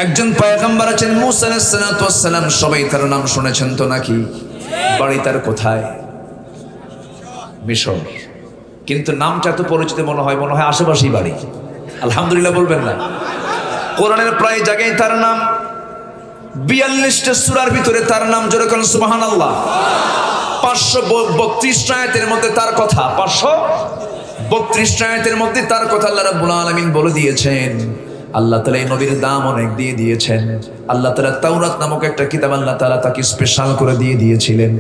একজন পয়গম্বর আছেন মুসা আলাইহিস সালাতু ওয়াস সালাম, সবাই তার নাম শুনেছেন তো নাকি? বাড়ি তার কোথায়? মিশর। কিন্তু নামটা এত পরিচিত মনে হয় আশেপাশেই বাড়ি। আলহামদুলিল্লাহ বলবেন না? কোরআনের প্রায় জায়গায় তার নাম, 42টা সূরার ভিতরে তার নাম, জোরে বলেন সুবহানাল্লাহ। 532 আয়াতের মধ্যে তার কথা, 532 আয়াতের মধ্যে তার কথা আল্লাহ রাব্বুল আলামিন বলে দিয়েছেন। আল্লাহ তাআলা এই নবীর দাম অনেক দিয়ে দিয়েছেন। আল্লাহ তাআলা তাওরাত নামক একটা কিতাব আল্লাহ তাআলা তাকে স্পেশাল করে দিয়ে দিয়েছিলেন।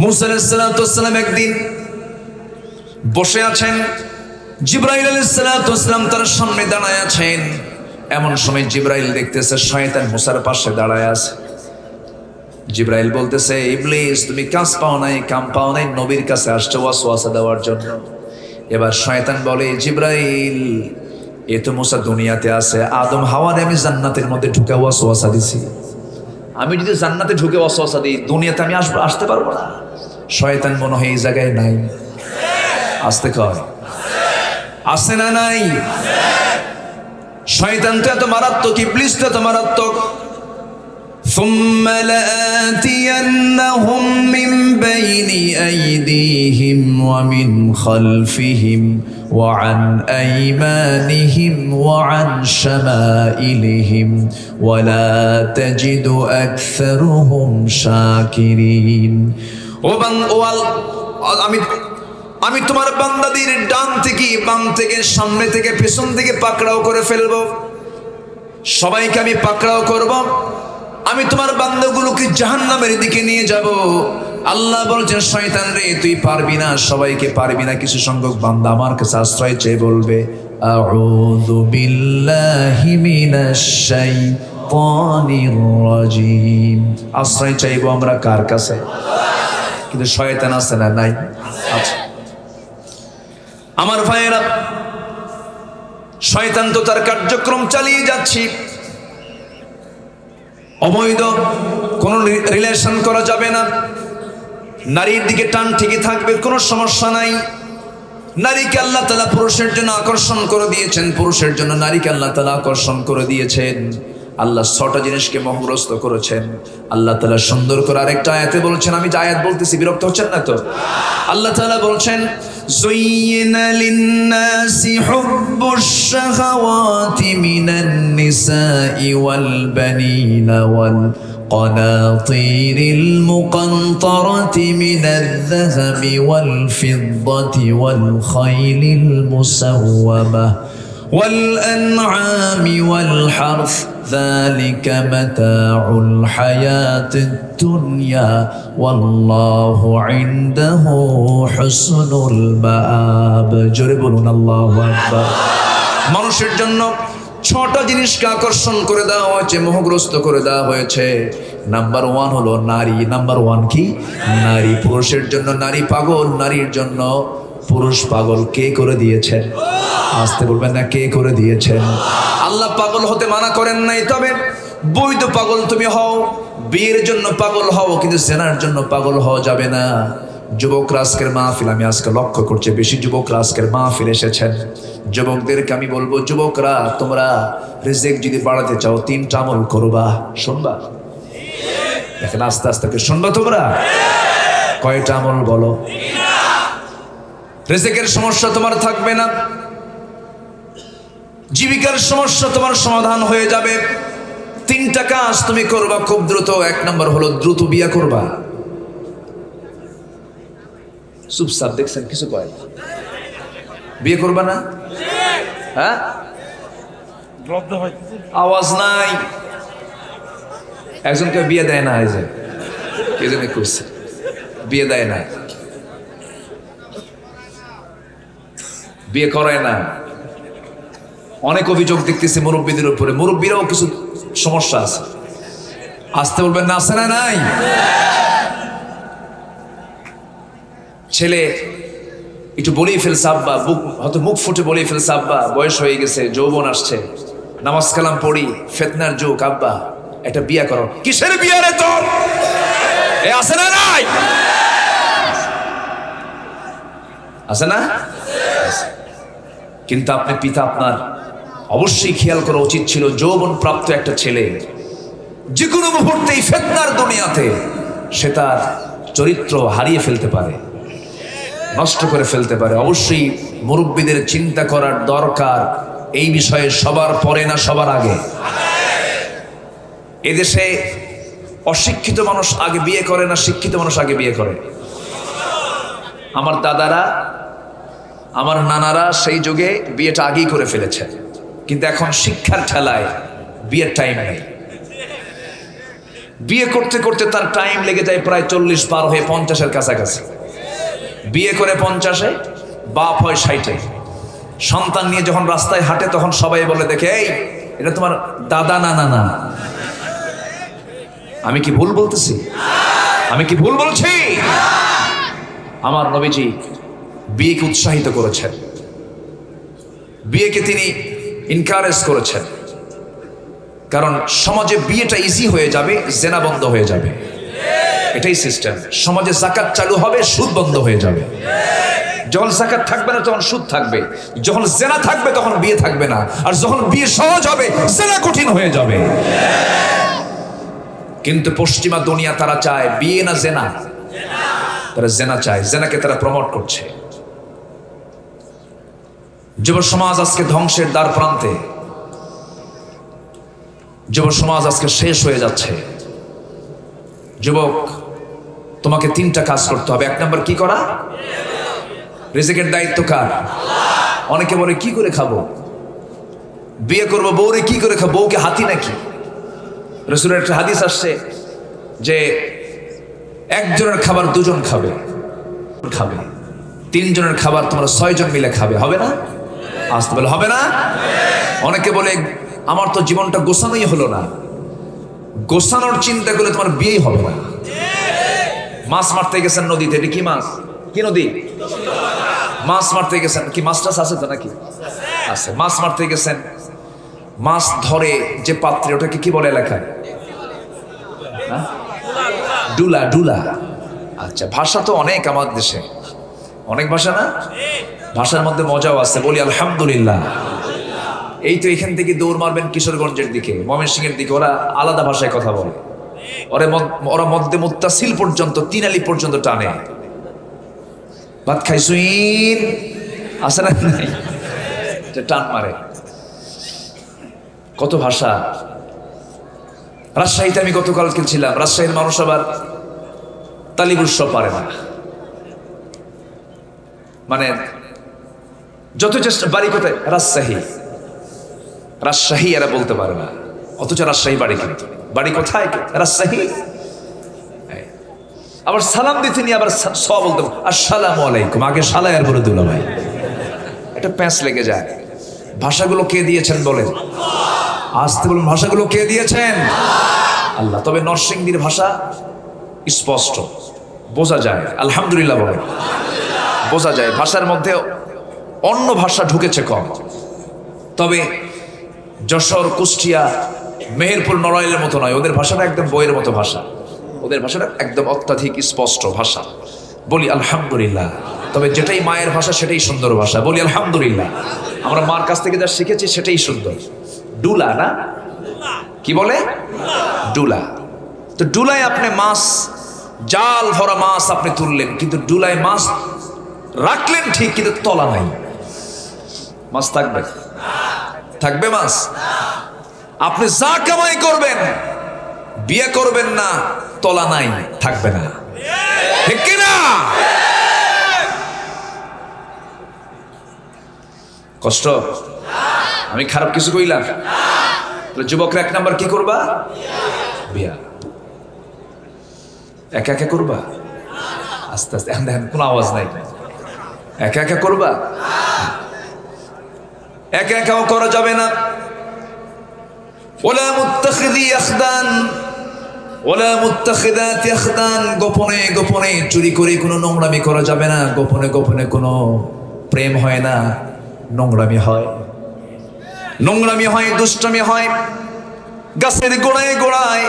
মুসা আলাইহিস সালাতু ওয়াস সালাম একদিন বসে আছেন, জিবরাইল আলাইহিস সালাতু ওয়াস সালাম তার সামনে দাঁড়ায় আছেন। এমন সময় জিবরাইল দেখতেছে শয়তান মুসার পাশে দাঁড়ায় আছে। জিবরাইল বলতেছে, ইবলিস তুমি কাজ পাও নাই, কাম পাও নাই, নবীর কাছে আসছো ওয়াসওয়াসা দেওয়ার জন্য। এবার শয়তান বলে, জিবরাইল এ তো মুসা দুনিয়াতে আছে, আদম হাওয়ারে আমি জান্নাতের মধ্যে ঢুকে ওয়াসওয়াসা দিছি। আমি যদি জান্নাতে ঢুকে ওয়াসওয়াসা দিই, দুনিয়াতে আমি আসতে পারবো না। শয়তান মনে হয় এই জায়গায় নাই। আসতে কয় আছে না নাই? শয়তান তো এত মারাত্মক, ইবলিস তো এত মারাত্মক। ثم لآتينهم من بين أيديهم ومن خلفهم وعن أيمانهم وعن شمائلهم ولا تجد أكثرهم شاكرين। আমি তোমার বান্দাদের ডান থেকে বাম থেকে সামনে থেকে পেছন থেকে পাকড়াও করে ফেলবো, সবাইকে আমি পাকড়াও করব। আমি তোমার বান্দাগুলোকে জাহান্নামের দিকে নিয়ে যাব। আল্লাহ বলছেন, শয়তান রে তুই পারবি না, সবাইকে পারবি না। কিছু সংখ্যক বান্দা আমার কাছে আশ্রয় চেয়ে বলবে, আউযু বিল্লাহি মিনাশ শাইতানির রাজিম। আশ্রয় চাইবো আমরা কার কাছে? কিন্তু শয়তান আছে না নাই? আচ্ছা আমার ভাইয়েরা, শয়তান তো তার কার্যক্রম চালিয়ে যাচ্ছে। অবৈধ কোনো রিলেশন করা যাবে না, নারীর দিকে টান ঠিকই থাকবে, কোনো সমস্যা নাই। নারীকে আল্লাহ তাআলা পুরুষের জন্য আকর্ষণ করে দিয়েছেন, পুরুষের জন্য নারীকে আল্লাহ তাআলা আকর্ষণ করে দিয়েছেন। আল্লাহ 6টা জিনিসকে মোহগ্রস্ত করেছেন। আল্লাহ তাআলা সুন্দর করে আরেকটা আয়াতে বলছেন, আমি যে আয়াত বলতেছি বিরক্ত হচ্ছেন না তো? আল্লাহ তাআলা বলছেন, যুয়িনা লিন-নাসি হুব্বুশ শাহাওয়াতি মিনান নিসাই ওয়াল বানিনা ওয়াল qanatiril muqantarati minadh-dhahabi wal fiddati wal khaylil musawwamah والأنعام والحرث ذلك متاع الحياة الدنيا والله عنده حسن المآب। জোরে বলুন আল্লাহু আকবার। মানুষের জন্য 6টা জিনিসকে আকর্ষণ করে দেওয়া হয়েছে, মোহগ্রস্ত করে দেওয়া হয়েছে। নাম্বার 1 হলো নারী। নাম্বার 1 কি? নারী। পুরুষের জন্য নারী পাগল, নারীর জন্য পুরুষ পাগল। কে করে দিয়েছেন? আসতে বলবেন না, কে করে দিয়েছেন? আল্লাহ পাগল হতে মানা করেন নাই, তবে বৈধ পাগল তুমি হও, বিয়ের জন্য পাগল হও, কিন্তু জেনার জন্য পাগল হওয়া যাবে না। যুবকরা আজকের মাহফিল, আমি আজকে লক্ষ্য করছি বেশি যুবকরা আজকের মাহফিল এসেছেন। যুবকদেরকে আমি বলবো, যুবকরা তোমরা রিজিক যদি বাড়াতে চাও 3টা আমল করবা। শুনবা? দেখেন আস্তে আস্তে শুনবা তোমরা। কয়টা আমল বলো? রিজিকের সমস্যা তোমার থাকবে না, জীবিকার সমস্যা তোমার সমাধান হয়ে যাবে। 3টা কাজ তুমি করবা খুব দ্রুত। 1 নম্বর হলো দ্রুত বিয়ে করবা। চুপচাপ দেখছেন, কিছু কয় না। বিয়ে করবা না? হ্যাঁ, আওয়াজ নাই। একজনকে বিয়ে দেয় না, কে জানে করছে, বিয়ে দেয় না, বিয়ে করায় না। অনেক অভিযোগ দেখতেছি মুরব্বীদের উপরে। মুরব্বীরাও কিছু সমস্যা আছে। আসতে বলবেন না, আছে না নাই? ছেলে একটু বলেই ফেলছে আব্বা, হয়তো মুখ ফুটে বলেই ফেলছে আব্বা বয়স হয়ে গেছে, যৌবন আসছে, নামাজ কালাম পড়ি, ফিতনার যুগ, আব্বা একটা বিয়ে করো। কিসের বিয়ে রে তোর? আছে না নাই? আছে না? কিন্তু আপনি পিতা, আপনার অবশ্যই খেয়াল করা উচিত ছিল যৌবন প্রাপ্ত একটা ছেলে যে কোনো মুহূর্তে এই ফিতনার দুনিয়াতে সে তার চরিত্র হারিয়ে ফেলতে পারে, নষ্ট করে ফেলতে পারে। অবশ্যই মুরব্বীদের চিন্তা করার দরকার এই বিষয়ে, সবার পরে না সবার আগে। এদেশে অশিক্ষিত মানুষ আগে বিয়ে করে না শিক্ষিত মানুষ আগে বিয়ে করে? আমার দাদারা, আমার নানারা সেই যুগে বিয়েটা আগেই করে ফেলেছে, কিন্তু এখন শিক্ষার ঠেলায় বিয়ের টাইম নেই। বিয়ে করতে করতে তার টাইম লেগে যায় প্রায় 40 পার হয়ে 50-এর কাছাকাছি। বিয়ে করে 50-এ, বাপ হয় 60-এ। সন্তান নিয়ে যখন রাস্তায় হাঁটে তখন সবাই বলে, দেখে এই এটা তোমার দাদা না নানা। আমি কি ভুল বলতেছি? আমি কি ভুল বলছি? আমার নবীজি বিয়েকে উৎসাহিত করেছেন, বিয়েকে তিনি এনকারেজ করেছেন, কারণ সমাজে বিয়েটা ইজি হয়ে যাবে, জেনা বন্ধ হয়ে যাবে, এটাই সিস্টেম। সমাজে যাকাত চালু হবে, সুদ বন্ধ হয়ে যাবে। যখন যাকাত থাকবে না তখন সুদ থাকবে, যখন জেনা থাকবে তখন বিয়ে থাকবে না, আর যখন বিয়ে সহজ হবে জেনা কঠিন হয়ে যাবে। কিন্তু পশ্চিমা দুনিয়া তারা চায় বিয়ে না জেনা, তারা জেনা চায়, জেনাকে তারা প্রমোট করছে। যুব সমাজ আজকে ধ্বংসের দ্বার প্রান্তে, যুব সমাজ আজকে শেষ হয়ে যাচ্ছে। যুবক, তোমাকে 3টা কাজ করতে হবে। 1 নম্বর কি করা? রিজিকের দায়িত্ব কার? অনেকে বলে কি করে খাবো, বিয়ে করবো, বউরে কি করে খাবো, বউকে হাতি নাকি? রাসূলের একটা হাদিস আসছে যে একজনের খাবার 2 জন খাবে, 3 জনের খাবার তোমরা 6 জন মিলে খাবে, হবে না? আসতে বলে হবে না? অনেকে বলে আমার তো জীবনটা গোছানোই হলো না। গোছানোর চিন্তা করলে তোমার বিয়েই হবে না। মাছ মারতে গেছেন নদীতে, এটা কি মাছ? কি নদী? মাছ মারতে গেছেন, কি মাছ টাছ আছে তো নাকি? আছে। মাছ মারতে গেছেন, মাছ ধরে যে পাত্রে, ওটাকে কি বলে এলাকায়? ডুলা। ডুলা। আচ্ছা, ভাষা তো অনেক আমাদের দেশে, অনেক ভাষা না? ভাষার মধ্যে মজাও আছে, বলি আলহামদুলিল্লাহ। এই তো এখান থেকে দৌড় মারবেন কিশোরগঞ্জের দিকে, ময়মনসিংহের দিকে, ওরা আলাদা ভাষায় কথা বলে। ওরা মধ্যে মুত্তাসিল পর্যন্ত, 3 আলি পর্যন্ত টানে। ভাত খাইছুইন আছে না? টান মারে। কত ভাষা। রাজশাহীতে আমি গতকাল ছিলাম, রাজশাহীর মানুষ আবার তালিবুস পারে না, মানে যত চেষ্টা। বাড়ি কোথায়? রাজশাহী। রাজশাহী এরা বলতে পারে না, অথচ রাজশাহী বাড়ি। কিন্তু বাড়ি কোথায়? রাজশাহী। আবার সালাম দিতে নিয়ে আবার বলতে, আসসালামু আলাইকুম, আগে সালায় আর বলে দুলা ভাই। একটা প্যাঁচ লেগে যায়। ভাষাগুলো কে দিয়েছেন বলেন? আসতে বলুন, ভাষাগুলো কে দিয়েছেন? আল্লাহ। তবে নরসিংদীর ভাষা স্পষ্ট বোঝা যায়, আলহামদুলিল্লাহ বলেন, বোঝা যায়। ভাষার মধ্যে অন্য ভাষা ঢুকেছে কম। তবে যশোর, কুষ্টিয়া, মেহেরপুর, নড়াইলের মতো নয়, ওদের ভাষাটা একদম বইয়ের মতো ভাষা। ওদের ভাষাটা একদম অত্যাধিক স্পষ্ট ভাষা। বলি আলহামদুলিল্লাহ। তবে যেটাই মায়ের ভাষা সেটাই সুন্দর ভাষা, বলি আলহামদুলিল্লাহ। আমরা মার কাছ থেকে যা শিখেছি সেটাই সুন্দর। ডুলা না, কি বলে? ডুলা। তো ডুলায় আপনি মাছ, জাল ভরা মাছ আপনি তুললেন, কিন্তু ডুলায় মাছ রাখলেন ঠিক, কিন্তু তলা নাই। মাছ থাকবে? থাকবে মাছ? আপনি যা কামাই করবেন, বিয়ে করবেন না, তলা নাই, থাকবে না, ঠিক কিনা? কষ্ট? আমি খারাপ কিছু কইলাম? যুবকরা 1 নাম্বার কি করবা? বিয়া। একা একা করবা? আস্তে আস্তে। এখন দেখেন কোনো আওয়াজ নাই। একা একা করবা? একা একাও করা যাবে না। ওয়ালা মুত্তাখিদি আখদান ওয়ালা মুত্তাখিদাতি আখদান। গোপনে গোপনে চুরি করে কোনো নোংরামি করা যাবে না। গোপনে গোপনে কোনো প্রেম হয় না, নোংরামি হয়। নোংরামি হয়, দুষ্টামি হয়। গাছের গোড়ায় গোড়ায়,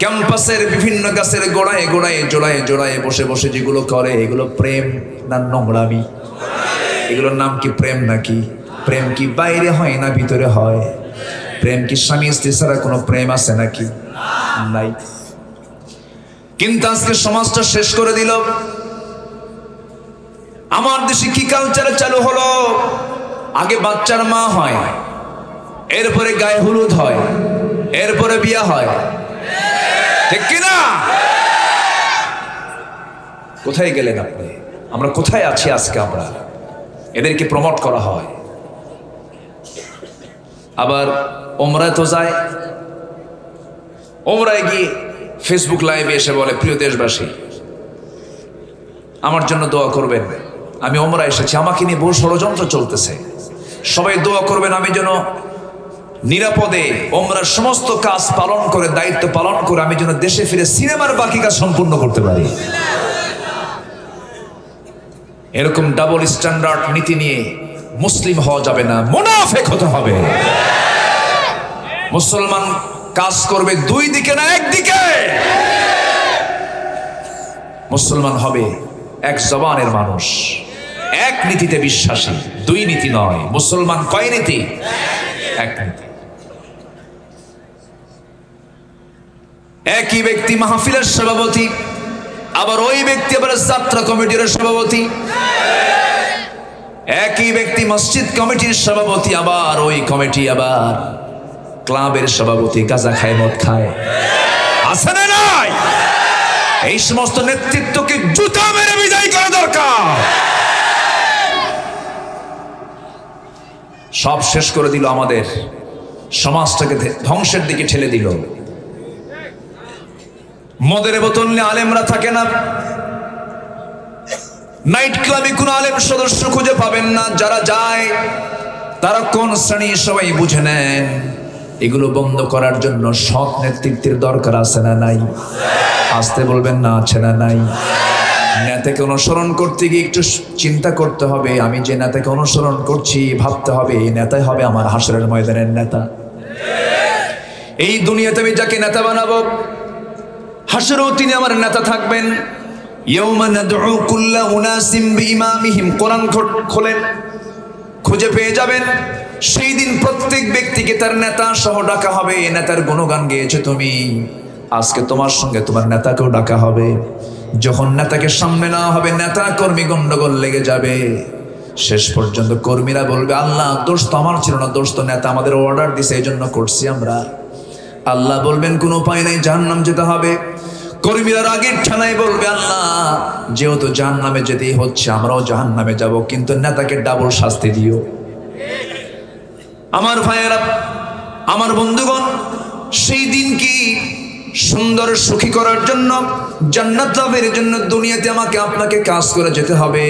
ক্যাম্পাসের বিভিন্ন গাছের গোড়ায় গোড়ায়, জোড়ায় জোড়ায় বসে বসে যেগুলো করে, এগুলো প্রেম না নোংরামি? এগুলোর নাম কি প্রেম নাকি? প্রেম কি বাইরে হয় না ভিতরে হয়? প্রেম কি স্বামী স্ত্রী ছাড়া কোনো প্রেম আছে নাকি? নাই। কিন্তু আজকে সমাজটা শেষ করে দিল। আমার দেশে কি কালচারে চালু হলো, আগে বাচ্চার মা হয়, এরপরে গায়ে হলুদ হয়, এরপরে বিয়া হয়, ঠিক কিনা? কোথায় গেলেন আপনি? আমরা কোথায় আছি আজকে? আমরা এদেরকে প্রমোট করা হয়। আবার ওমরায় তো যায়, ওমরায় গিয়ে ফেসবুক লাইভে এসে বলে, প্রিয় দেশবাসী আমার জন্য দোয়া করবেন, আমি ওমরা এসেছি, আমাকে নিয়ে বহু ষড়যন্ত্র চলতেছে, সবাই দোয়া করবেন আমি যেন নিরাপদে ওমরার সমস্ত কাজ পালন করে, দায়িত্ব পালন করে আমি যেন দেশে ফিরে সিনেমার বাকি কাজ সম্পূর্ণ করতে পারি। এরকম ডাবল স্ট্যান্ডার্ড নীতি নিয়ে মুসলিম হওয়া যাবে না, মুনাফিক হতে হবে। মুসলমান কাজ করবে দুই দিকে না একদিকে। মুসলমান হবে এক জবানের মানুষ, এক নীতিতে বিশ্বাসী, দুই নীতি নয়। মুসলমান কয় নীতি? এক নীতি। একই ব্যক্তি মাহফিলের সভাপতি, আবার ওই ব্যক্তি আবার যাত্রা কমিটির সভাপতি। একই ব্যক্তি মসজিদ কমিটির সভাপতি, আবার ওই কমিটি আবার ক্লাবের সভাপতি, গাঁজা খায়, মদ খায়। আছে না নাই? এই সমস্ত নেতৃত্বকে জুতা মেরে বিদায় করা দরকার। সব শেষ করে দিল, আমাদের সমাজটাকে ধ্বংসের দিকে ঠেলে দিল। মদের বোতল নিয়ে আলেমরা থাকে না, নাইট ক্লাবে কোন আলেম সদস্য খুঁজে পাবেন না। যারা যায় তারা কোন শ্রেণী সবাই বুঝে নেন। এগুলো বন্ধ করার জন্য সৎ নেতৃত্বের দরকার আছে না নাই? আসতে বলবেন না, আছে না নাই? নেতাকে অনুসরণ করতে গিয়ে একটু চিন্তা করতে হবে, আমি যে নেতাকে অনুসরণ করছি ভাবতে হবে এই নেতাই হবে আমার হাসরের ময়দানের নেতা। এই দুনিয়াতে আমি যাকে নেতা বানাবো, হাসরেও তিনি আমার নেতা থাকবেন। ইয়াউমা নাদউ কুল্লা উনাসিম বিইমামিহিম, কোরআন খোলেন, খুঁজে পেয়ে যাবেন। সেই দিন প্রত্যেক ব্যক্তিকে তার নেতা সহ ডাকা হবে। নেতার গুণগান গেয়েছে তুমি, আজকে তোমার সঙ্গে তোমার নেতাকেও ডাকা হবে। যখন নেতাকে সামনে নেওয়া হবে, নেতা কর্মী গন্ডগোল লেগে যাবে। শেষ পর্যন্ত কর্মীরা বলবে, আল্লাহ দোষ তো আমার ছিল না, দোষ তো নেতা আমাদের অর্ডার দিছে, এই জন্য করছি আমরা। আল্লাহ বলবেন কোনো উপায় নাই, জাহান্নাম যেতে হবে। কর্মীরা রাগের ঠানায় বলবে, আল্লাহ যেহেতু জাহান্নামে যেতেই হচ্ছে আমরাও জাহান্নামে যাব, কিন্তু নেতাকে ডাবল শাস্তি দিও। আমার ভাইয়েরা, আমার বন্ধুগণ, সেই দিন কি সুন্দর সুখী করার জন্য, জান্নাত লাভের জন্য দুনিয়াতে আমাকে আপনাকে কাজ করে যেতে হবে।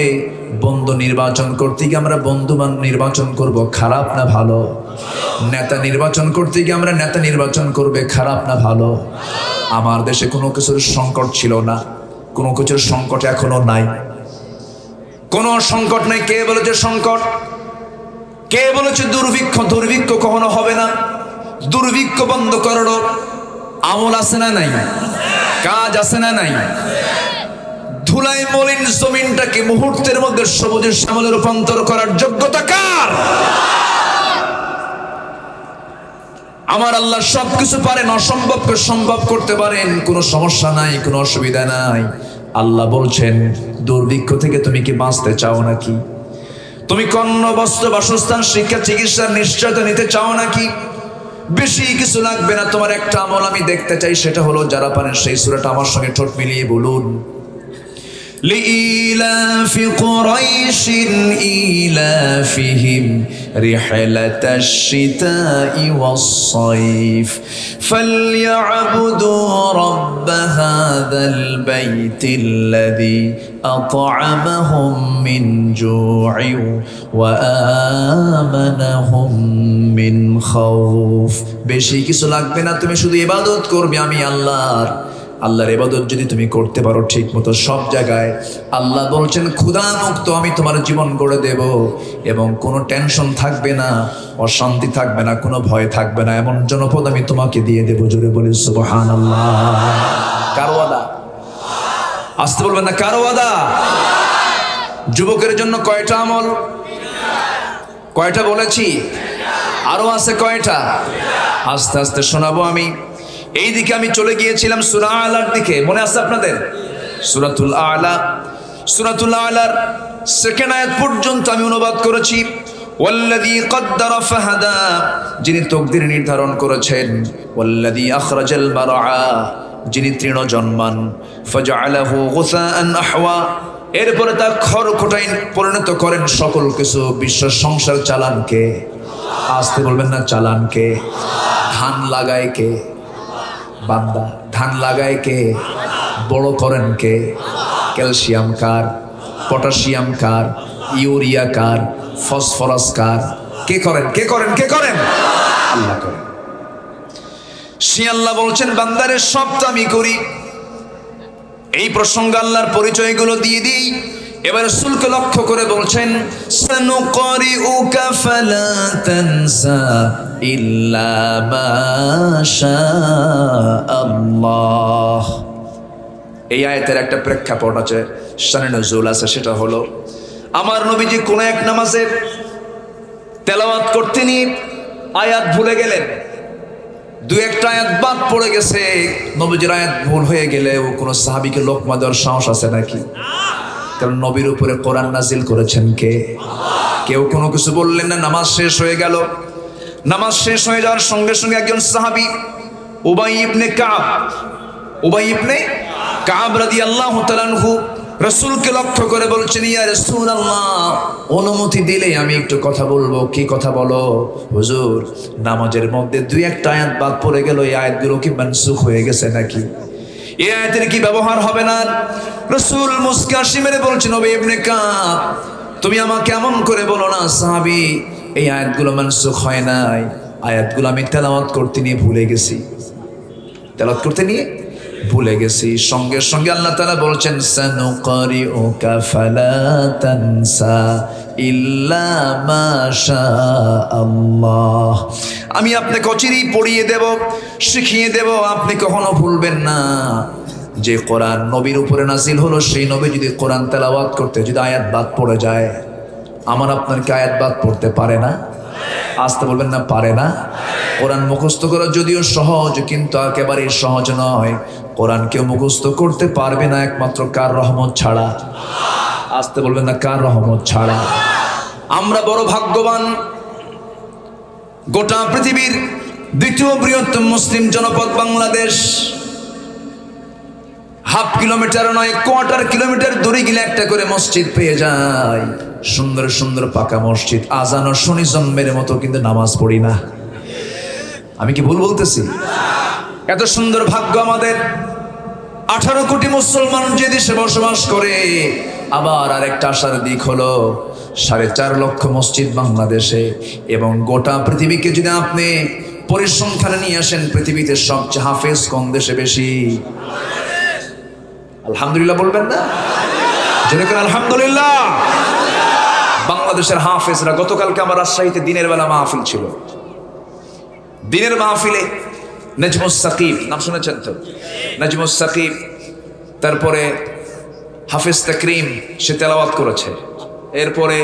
বন্ধু নির্বাচন করতে গিয়ে আমরা বন্ধুবান নির্বাচন করব, খারাপ না ভালো? নেতা নির্বাচন করতে গিয়ে আমরা নেতা নির্বাচন করবে, খারাপ না ভালো? আমার দেশে কোনো কিছুর সংকট ছিল না, কোনো কিছুর সংকট এখনো নাই। কোনো সংকট নাই। কে বলেছে সংকট? কে বলেছে দুর্ভিক্ষ? দুর্ভিক্ষ কখনো হবে না। দুর্ভিক্ষ বন্ধ করার আমল আছে না নাই? কাজ আছে না নাই? ধুলাই মলিন জমিনটাকে মুহূর্তের মধ্যে সবুজের শ্যামলে রূপান্তর করার যোগ্যতা কার? আমার আল্লাহ সবকিছু পারেন, অসম্ভবকে সম্ভব করতে পারেন, কোনো সমস্যা নাই, কোনো অসুবিধা নাই। আল্লাহ বলছেন, দুর্ভিক্ষ থেকে তুমি কি বাঁচতে চাও নাকি? তুমি কর্ণ বস্ত্র বাসস্থান শিক্ষা চিকিৎসার নিশ্চয়তা নিতে চাও নাকি? বেশি কিছু লাগবে না, তোমার একটা আমল আমি দেখতে চাই, সেটা হলো যারা পারেন সেই সূরাটা আমার সঙ্গে ঠোঁট মিলিয়ে বলুন। لإيلاف قريش إيلافهم رحلة الشتاء والصيف فليعبدوا رب هذا البيت الذي أطعمهم من جوع وآمنهم من خوف। বেশি কিছু লাগবে না, তুমি শুধু ইবাদত করবে আমি আল্লাহর। আল্লাহর ইবাদত যদি তুমি করতে পারো ঠিক মতো সব জায়গায়, আল্লাহ বলছেন ক্ষুধা মুক্ত আমি তোমার জীবন গড়ে দেব, এবং কোনো টেনশন থাকবে না, অশান্তি থাকবে না, কোনো ভয় থাকবে না, এমন জনপদ আমি তোমাকে দিয়ে দেবো। জোরে বলি সুবহানাল্লাহ। কার ওয়াদা? আসতে বলবেন না, কার ওয়াদা? যুবকের জন্য কয়টা আমল? কয়টা বলেছি? আরো আছে কয়টা? আস্তে আস্তে শোনাবো আমি। এই দিকে আমি চলে গিয়েছিলাম সূরা আলার দিকে, মনে আছে আপনাদের? সূরাতুল আলা, সূরাতুল আলার সেকেন্ড আয়াত পর্যন্ত আমি অনুবাদ করেছি। ওয়াল্লাযী কদ্দারা ফাহাদা, যিনি তকদির নির্ধারণ করেছেন। ওয়াল্লাযী আখরাজাল মারআ, যিনি তৃণ জন্মান। ফাজআলাহু গুসাআন আহওয়া, এরপরে তা খড়কুটায় পরিণত করেন সকল কিছু। বিশ্ব সংসার চালান কে? আসতে বলবেন না, চালান কে? ধান লাগায় কে? বান্দা। ধান লাগায় কে? বড় করেন কে? ক্যালসিয়াম কার? পটাশিয়াম কার? ইউরিয়া কার? ফসফরাস কার? কে করেন? কে করেন? কে করেন? আল্লাহ করেন। সে আল্লাহ বলছেন বান্দারে সব তো আমি করি। এই প্রসঙ্গে আল্লাহর পরিচয়গুলো দিয়ে দিই। এবার রাসূলকে লক্ষ্য করে বলছেন সানুকরিউকা ফালা তানসা ইল্লা মা শাআল্লাহ। এই আয়াতের একটা প্রেক্ষাপট আছে, শানে নজুল আছে, সেটা হলো আমার নবীজি কোন এক নামাজে তেলাওয়াত করতে নিয়ে আয়াত ভুলে গেলেন। দুই একটা আয়াত বাদ পড়ে গেছে। নবীজির আয়াত ভুল হয়ে গেলে ও কোনো সাহাবীকে লোকমা দেওয়ার সাহস আছে নাকি? কারণ নবীর উপরে কোরআন নাজিল করেছেন কে? কেউ কোনো কিছু বললেন না। নামাজ শেষ হয়ে গেল। নামাজ শেষ হয়ে যাওয়ার সঙ্গে সঙ্গে একজন সাহাবী উবাই ইবনে কাব রাদিয়াল্লাহু তাআলা আনহু রাসূলকে লক্ষ্য করে বলছেন ইয়া রাসূলুল্লাহ, অনুমতি দিলে আমি একটু কথা বলবো। কি কথা বলো? হুজুর, নামাজের মধ্যে দুই একটা আয়াত বাদ পড়ে গেল, এই আয়াতগুলো কি মানসুখ হয়ে গেছে নাকি? এই আয়াতের কি ব্যবহার হবে না? রাসূল মুস্কি হাসি মেরে বলছেন উবাই ইবনে কাব, তুমি আমাকে এমন করে বলো না সাহাবী, এই আয়াতগুলো মানসুখ হয় নাই। আয়াতগুলো আমি তেলাওয়াত করতে নিয়ে ভুলে গেছি। তেলাওয়াত করতে নিয়ে ভুলে গেছি। সঙ্গে সঙ্গে আল্লাহ তাআলা বলছেন সানুকরিউকা ফালা তানসা ইল্লা মা শাআল্লাহ, আমি আপনাকে অচিরেই পড়িয়ে দেব, শিখিয়ে দেব, আপনি কখনো ভুলবেন না। যে কোরআন নবীর উপরে নাজিল হলো, সেই নবী যদি কোরআন তেলাওয়াত করতে যদি আয়াত বাদ পড়ে যায়, আমার আপনার কি আয়াত বাদ পড়তে পারে না? আসতে বলবেন না, পারে না? কোরআন মুখস্থ করা যদিও সহজ, কিন্তু একেবারেই সহজ নয়। কোরআন কেউ মুখস্থ করতে পারবে না একমাত্র কার রহমত ছাড়া? আসতে বলবেন না, কার রহমত ছাড়া? আমরা বড় ভাগ্যবান। গোটা পৃথিবীর দ্বিতীয় বৃহত্তম মুসলিম জনপদ বাংলাদেশ। হাফ কিলোমিটার নয়, কোয়ার্টার কিলোমিটার দূরে গেলে একটা করে মসজিদ পেয়ে যায়। সুন্দর সুন্দর পাকা মসজিদ, আজানও শুনি জন্মের মতো, কিন্তু নামাজ পড়ি না। আমি কি ভুল বলতেছি? এত সুন্দর ভাগ্য আমাদের। 18 কোটি মুসলমান যে দেশে বসবাস করে। আবার আরেকটা আশার দিক হলো 4.5 লক্ষ মসজিদ বাংলাদেশে। এবং গোটা পৃথিবীকে যদি আপনি পরিসংখ্যানে নিয়ে আসেন, পৃথিবীতে সবচেয়ে হাফেজ কোন দেশে বেশি? আলহামদুলিল্লাহ বলবেন না? যেরকম আলহামদুলিল্লাহ। বাংলাদেশের হাফেজরা, গতকালকে আমার রাজশাহীতে দিনের বেলা মাহফিল ছিল। দিনের মাহফিলে নাজমুস সাকিব, নাম শুনেছেন তো? নাজমুস সাকিব, তারপরে হাফেজ তাকরিম, সে তেলাওয়াত করেছে। এরপরে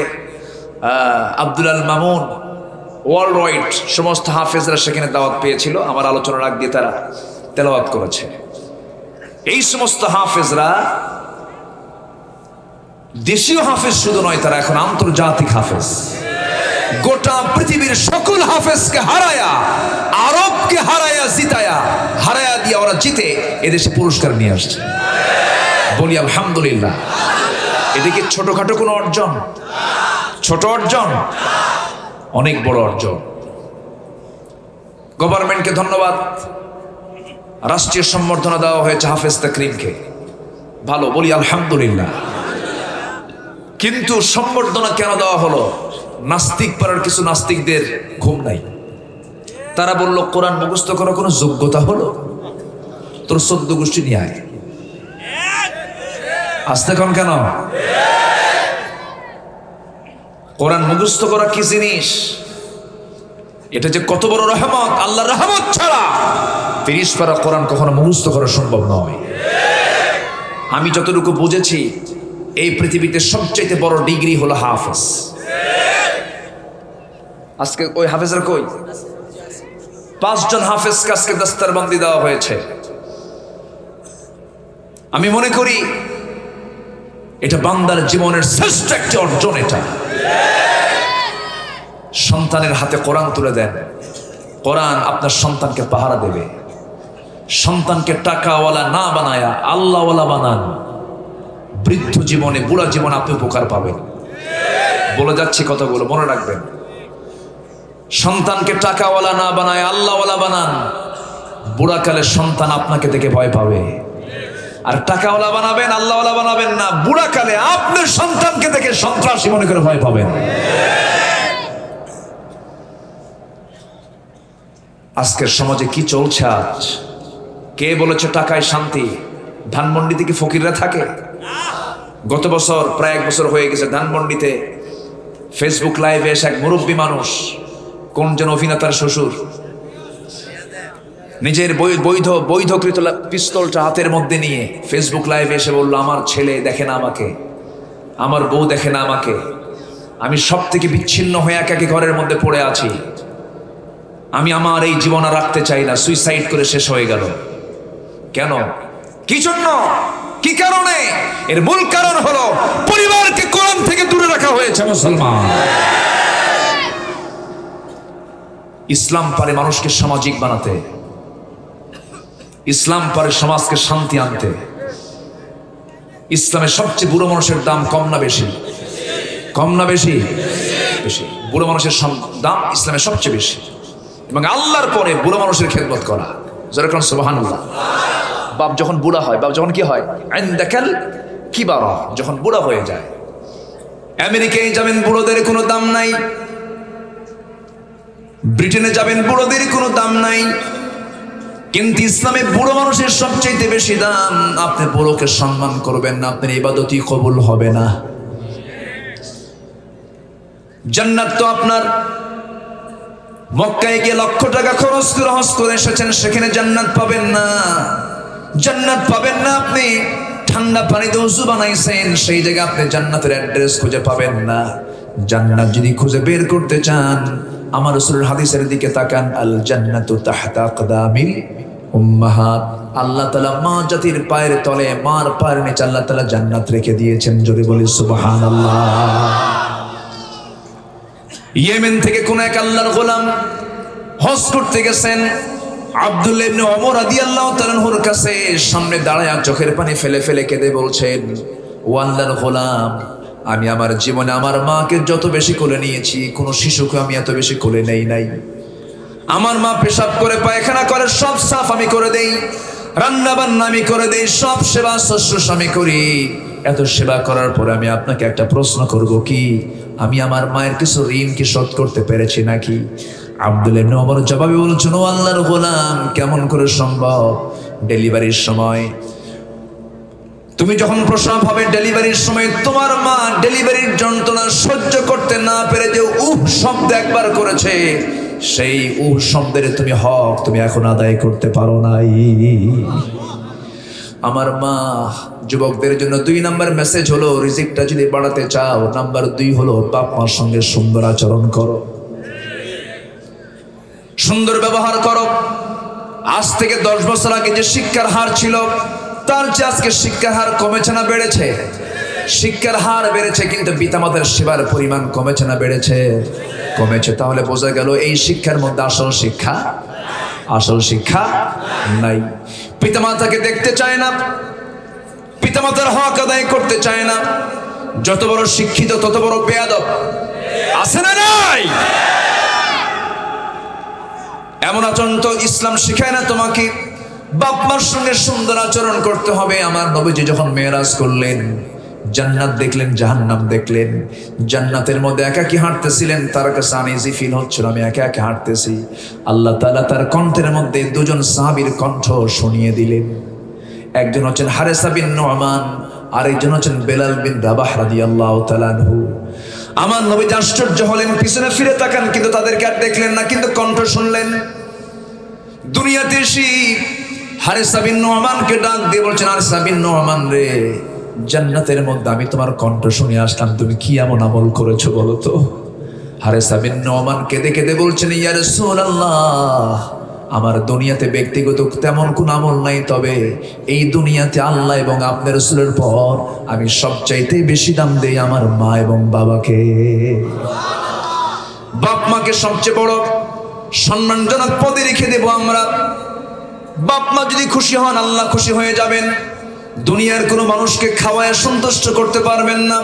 আব্দুল আল মামুন, ওয়ার্ল্ড ওয়াইড সমস্ত হাফেজরা সেখানে দাওয়াত পেয়েছিল। আমার আলোচনার আগ দিয়ে তারা তেলাওয়াত করেছে। এই সমস্ত হাফেজরা দেশীয় হাফেজ শুধু নয়, তারা এখন আন্তর্জাতিক হাফেজ। গোটা পৃথিবীর সকল হাফেজকে হারায়া, আরবকে হারায়া জিতায়া, হারায়া দিয়ে ওরা জিতে এদেশে পুরস্কার নিয়ে আসছে। বলি আলহামদুলিল্লাহ। এদিকে ছোটখাটো কোনো অর্জন? ছোট অর্জন, অনেক বড় অর্জন। গভর্নমেন্টকে ধন্যবাদ, রাষ্ট্রীয় সম্বর্ধনা দেওয়া হয়েছে হাফেজ তাকরিমকে, ভালো, বলি আলহামদুলিল্লাহ। কিন্তু সম্বর্ধনা কেন দেওয়া হলো? নাস্তিক পাড়ার কিছু নাস্তিকদের ঘুম নাই। তারা বলল, কোরআন মুখস্থ করার কোনো যোগ্যতা হলো? তোর 14 গোষ্ঠী নিয়ে আয়। আসতে কন কেন? কোরআন মুখস্থ করা কি জিনিস? এটা যে কত বড় রহমত! আল্লাহর রহমত ছাড়া 30 পারা কোরআন কখনো মুখস্থ করা সম্ভব নয়। আমি যতটুকু বুঝেছি, এই পৃথিবীতে সবচেয়ে বড় ডিগ্রি হলো হাফেজ। আজকে ওই হাফেজরা কই? 5 জন হাফেজকে আজকে দস্তরবন্দি দেওয়া হয়েছে। আমি মনে করি এটা বান্দার জীবনের শ্রেষ্ঠ একটি অর্জন। এটা সন্তানের হাতে কোরআন তুলে দেন, কোরআন আপনার সন্তানকে পাহারা দেবে। সন্তানকে টাকাওয়ালা না বানায়া আল্লাহওয়ালা বানান, বৃদ্ধ জীবনে বুড়া জীবনে আপনি উপকার পাবেন। বলে যাচ্ছি কথাগুলো মনে রাখবেন। সন্তানকে টাকাওয়ালা না বানায় আল্লাহওয়ালা বানান, বুড়াকালে সন্তান আপনাকে দেখে ভয় পাবে। আর টাকাওয়ালা বানাবেন, আল্লাহওয়ালা বানাবেন না, বুড়াকালে আপনার সন্তানকে দেখে সন্ত্রাসী মনে করে ভয় পাবেন। আজকের সমাজে কি চলছে আজ? কে বলেছে টাকায় শান্তি? ধানমন্ডিতে কি ফকিররা থাকে? গত বছর প্রায় 1 বছর হয়ে গেছে, ধানমন্ডিতে ফেসবুক লাইভে এসে এক মুরব্বী মানুষ, কোন যেন অভিনেতার শ্বশুর, নিজের বৈধকৃত পিস্তলটা হাতের মধ্যে নিয়ে ফেসবুক লাইভে এসে বলল, আমার ছেলে দেখে না আমাকে, আমার বউ দেখে না আমাকে, আমি সব থেকে বিচ্ছিন্ন হয়ে একাকী ঘরের মধ্যে পড়ে আছি, আমি আমার এই জীবন আর রাখতে চাই না, সুইসাইড করে শেষ হয়ে গেল। কেন? কি জন্য? কি কারণে? এর মূল কারণ হলো পরিবারকে কোরআন থেকে দূরে রাখা হয়েছে। মুসলমান, ইসলাম পারে মানুষকে সামাজিক বানাতে, ইসলাম পারে সমাজকে শান্তি আনতে। ইসলামের সবচেয়ে বুড়ো মানুষের দাম কম না বেশি? কম না বেশি? বেশি। বুড়ো মানুষের দাম ইসলামের সবচেয়ে বেশি, এবং আল্লাহর পরে বুড়ো মানুষের খেদমত করা। যেরকম সুবহানাল্লাহ। বাপ যখন বুড়া হয়, বাপ যখন কি হয়? ইনদাকাল কিবার, যখন বুড়া হয়ে যায়। আমেরিকায় যাবেন, বুড়োদের কোনো দাম নাই। ব্রিটেনে যাবেন, বুড়োদের কোনো দাম নাই। কিন্তু ইসলামে বুড়ো মানুষের সবচেয়ে বেশি দাম। আপনি বুড়োকে সম্মান করবেন না, আপনার ইবাদতই কবুল হবে না। জান্নাত তো আপনার মক্কায় গিয়ে লক্ষ টাকা খরচ করে হজ করে এসেছেন, সেখানে জান্নাত পাবেন না। জান্নাত পাবেন না, আপনি ঠান্ডা পানিতে ওযু বানাইছেন, সেই জায়গায় আপনি জান্নাতের অ্যাড্রেস খুঁজে পাবেন না। জান্নাত যদি খুঁজে বের করতে চান, আমার রাসূলের হাদিসের দিকে তাকান, আল জান্নাতু তাহতা আকদামিল উম্মাহাত। আল্লাহ তাআলা মা জাতির পায়ের তলে, মার পায়ের নিচে আল্লাহ তাআলা জান্নাত রেখে দিয়েছেন। জোরে বলি সুবহানাল্লাহ। ইয়েমেন থেকে কোন এক আল্লাহর গোলাম হজ করতে গেছেন। আব্দুল্লাহ ইবনে ওমর রাদিয়াল্লাহু তাআলা আনহুর কাছে সামনে দাঁড়ায় চোখের পানি ফেলে ফেলে কেঁদে বলছেন, ও আল্লাহর গোলাম, আমি আমার জীবনে আমার মাকে যত বেশি কোলে নিয়েছি, কোন শিশুকে আমি এত বেশি কোলে নেই নাই। আমার মা পেশাব করে, পায়খানা করে, সব সাফ আমি করে দেই, রান্না বান্না আমি করে দেই, সব সেবা শুশ্রূষা আমি করি। এত সেবা করার পরে আমি আপনাকে একটা প্রশ্ন করব, কি আমি আমার মায়ের কিছু ঋণ কি শোধ করতে পেরেছি নাকি? আব্দুল্লাহ ইবনে ওমর জবাবে বলছেন, ও আল্লাহর গোলাম, কেমন করে সম্ভব? ডেলিভারির সময় তুমি যখন প্রসব হবে, ডেলিভারির সময় তোমার মা ডেলিভারির যন্ত্রণা সহ্য করতে না পেরে যে উহ শব্দ একবার করেছে, সেই উহ শব্দের তুমি হক তুমি এখন আদায় করতে পারো নাই। আমার মা, যুবকদের জন্য 2 নাম্বার মেসেজ হলো, রিজিকটা যদি বাড়াতে চাও, নাম্বার 2 হলো বাপ মার সঙ্গে সুন্দর আচরণ করো, সুন্দর ব্যবহার করো। আজ থেকে 10 বছর আগে যে শিক্ষার হার ছিল, তার চেয়ে আজকে শিক্ষার হার কমেছে না বেড়েছে? শিক্ষার হার বেড়েছে, কিন্তু পিতামাতার সেবার পরিমাণ কমেছে না বেড়েছে? কমেছে। তাহলে বোঝা গেল এই শিক্ষার মধ্যে আসল শিক্ষা নাই। পিতামাতাকে দেখতে চায় না, পিতামাতার হক আদায় করতে চায় না। যত বড় শিক্ষিত তত বড় বেয়াদব, আছে না নাই? এমন আচরণ তো ইসলাম শিখায় না তোমাকে। বাপ মার সঙ্গে সুন্দর আচরণ করতে হবে। আমার নবীজি যখন মেরাজ করলেন, জান্নাত দেখলেন, জাহান্নাম দেখলেন। জান্নাতের মধ্যে একাকী হাঁটতেছিলেন, তার কাছে আনইজি ফিল হচ্ছিল, আমি একা একা হাঁটতেছি। আল্লাহ তাআলা তার কণ্ঠের মধ্যে 2 জন সাহাবীর কণ্ঠ শুনিয়ে দিলেন। একজন হচ্ছেন হারেসা বিন নুমান, আরেকজন হচ্ছেন বেলাল বিন রাবাহ রাদিয়াল্লাহু তাআলা আনহু। আমার নবীজি আশ্চর্য হলেন, পিছনে ফিরে তাকান, কিন্তু তাদেরকে আর দেখলেন না, কিন্তু কণ্ঠ শুনলেন। দুনিয়াতে এসে হারেসা বিন নুমানকে ডাক দিয়ে বলছেন, হারেসা বিন নুমান রে, জান্নাতের মধ্যে আমি তোমার কণ্ঠ শুনে আসলাম, তুমি কি এমন আমল করেছো বলো তো? হারেসা বিন নোমান কেঁদে কেঁদে বলছেন, ইয়া রাসূলুল্লাহ, আমার দুনিয়াতে ব্যক্তিগত তেমন কোন আমল নাই, তবে এই দুনিয়াতে আল্লাহ এবং আপনার রাসূলের পর আমি সবচাইতে বেশি দাম দেই আমার মা এবং বাবাকে। বাপ মাকে সবচেয়ে বড় সম্মানজনক পদে রেখে দেব আমরা। বাপ মা যদি খুশি হন, আল্লাহ খুশি হয়ে যাবেন। দুনিয়ার কোনো মানুষকে খাওয়ায় সন্তুষ্ট করতে পারবেন না,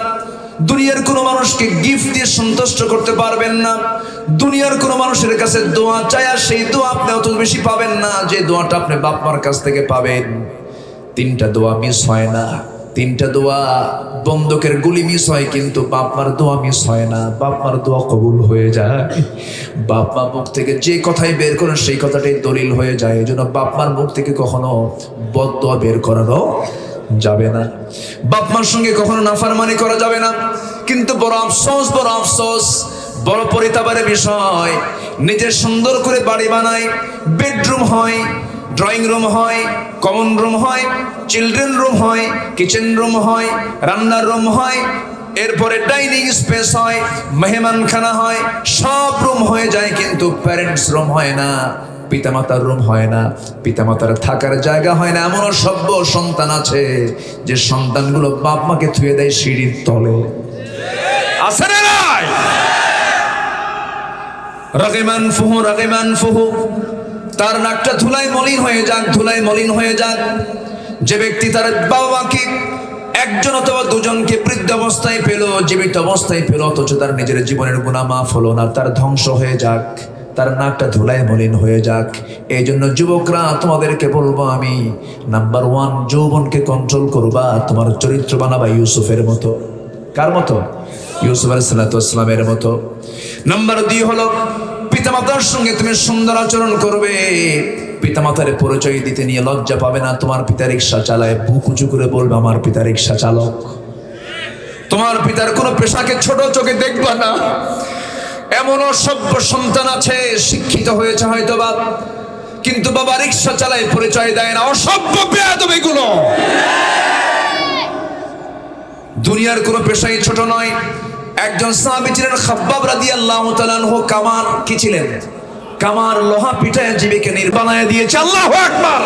দুনিয়ার কোনো মানুষকে গিফট দিয়ে সন্তুষ্ট করতে পারবেন না, দুনিয়ার কোনো মানুষের কাছে দোয়া চায় আর সেই দোয়া আপনি অত বেশি পাবেন না যে দোয়াটা আপনি বাপ মার কাছ থেকে পাবেন। তিনটা দোয়া মিস হয় না, তিনটা দোয়া বন্দুকের গুলি মিস হয়, কিন্তু বাপ মার দোয়া মিস হয় না, বাপ মার দোয়া কবুল হয়ে যায়। বাপ মা মুখ থেকে যে কথাই বের করেন সেই কথাটাই দলিল হয়ে যায়। এই জন্য বাপ মার মুখ থেকে কখনো বদদোয়া বের করানো যাবে না, বাপ মার সঙ্গে কখনো নাফরমানি করা যাবে না। কিন্তু বড় আফসোস, বড় আফসোস, বড় পরিতাপের বিষয়, নিজের সুন্দর করে বাড়ি বানায়, বেডরুম হয়, ড্রয়িং রুম হয়, কমন রুম হয়, চিলড্রেন রুম হয়, কিচেন রুম হয়, রান্নার রুম হয়, এরপরে ডাইনিং স্পেস হয়, মেহমানখানা হয়, সব রুম হয়ে যায়, কিন্তু প্যারেন্টস রুম হয় না, পিতামাতার রুম হয় না, পিতামাতার থাকার জায়গা হয় না। এমনও সভ্য সন্তান আছে যে সন্তানগুলো বাপ মাকে থুয়ে দেয় সিঁড়ির তলে। আছে না নাই? রাগিমান ফুহু, রাগিমান ফুহু, তার নাকটা ধুলায় মলিন হয়ে যাক, ধুলায় মলিন হয়ে যাক। যে ব্যক্তি তার বাবাকে একজন অথবা দুজনকে বৃদ্ধ অবস্থায় পেল, জীবিত অবস্থায় পেল, অথচ তার নিজের জীবনের গুনাহ মাফ হলো না, তার ধ্বংস হয়ে যাক, তার নাকটা ধুলায় মলিন হয়ে যাক। এই জন্য যুবকরা তোমাদেরকে বলবো আমি, নাম্বার 1, যৌবনকে কন্ট্রোল করবা, তোমার চরিত্র বানাবা ইউসুফের মতো। কার মতো? ইউসুফ আলাইহিস সালামের মতো। নাম্বার 2 হলো পিতামাতার সঙ্গে তুমি সুন্দর আচরণ করবে। পিতামাতার পরিচয় দিতে নিয়ে লজ্জা পাবে না। তোমার পিতা রিক্সা চালায়, বুক উঁচু করে বলবে আমার পিতা রিক্সা চালক। তোমার পিতার কোনো পেশাকে ছোট চোখে দেখবা না। এমনও সভ্য সন্তান আছে, শিক্ষিত হয়েছে হয়তো বা, কিন্তু বাবা রিক্সা চালায়, পরিচয় দেয় না। অসভ্য বেয়াদব এগুলো। দুনিয়ার কোনো পেশাই ছোট নয়। একজন সাহাবী ছিলেন খাব্বাব রাদিয়াল্লাহু তাআলা আনহু। কামান কি ছিলেন? কামার, লোহা পিটায় জীবিকা নির্বাণায় দিয়েছে। আল্লাহু আকবার।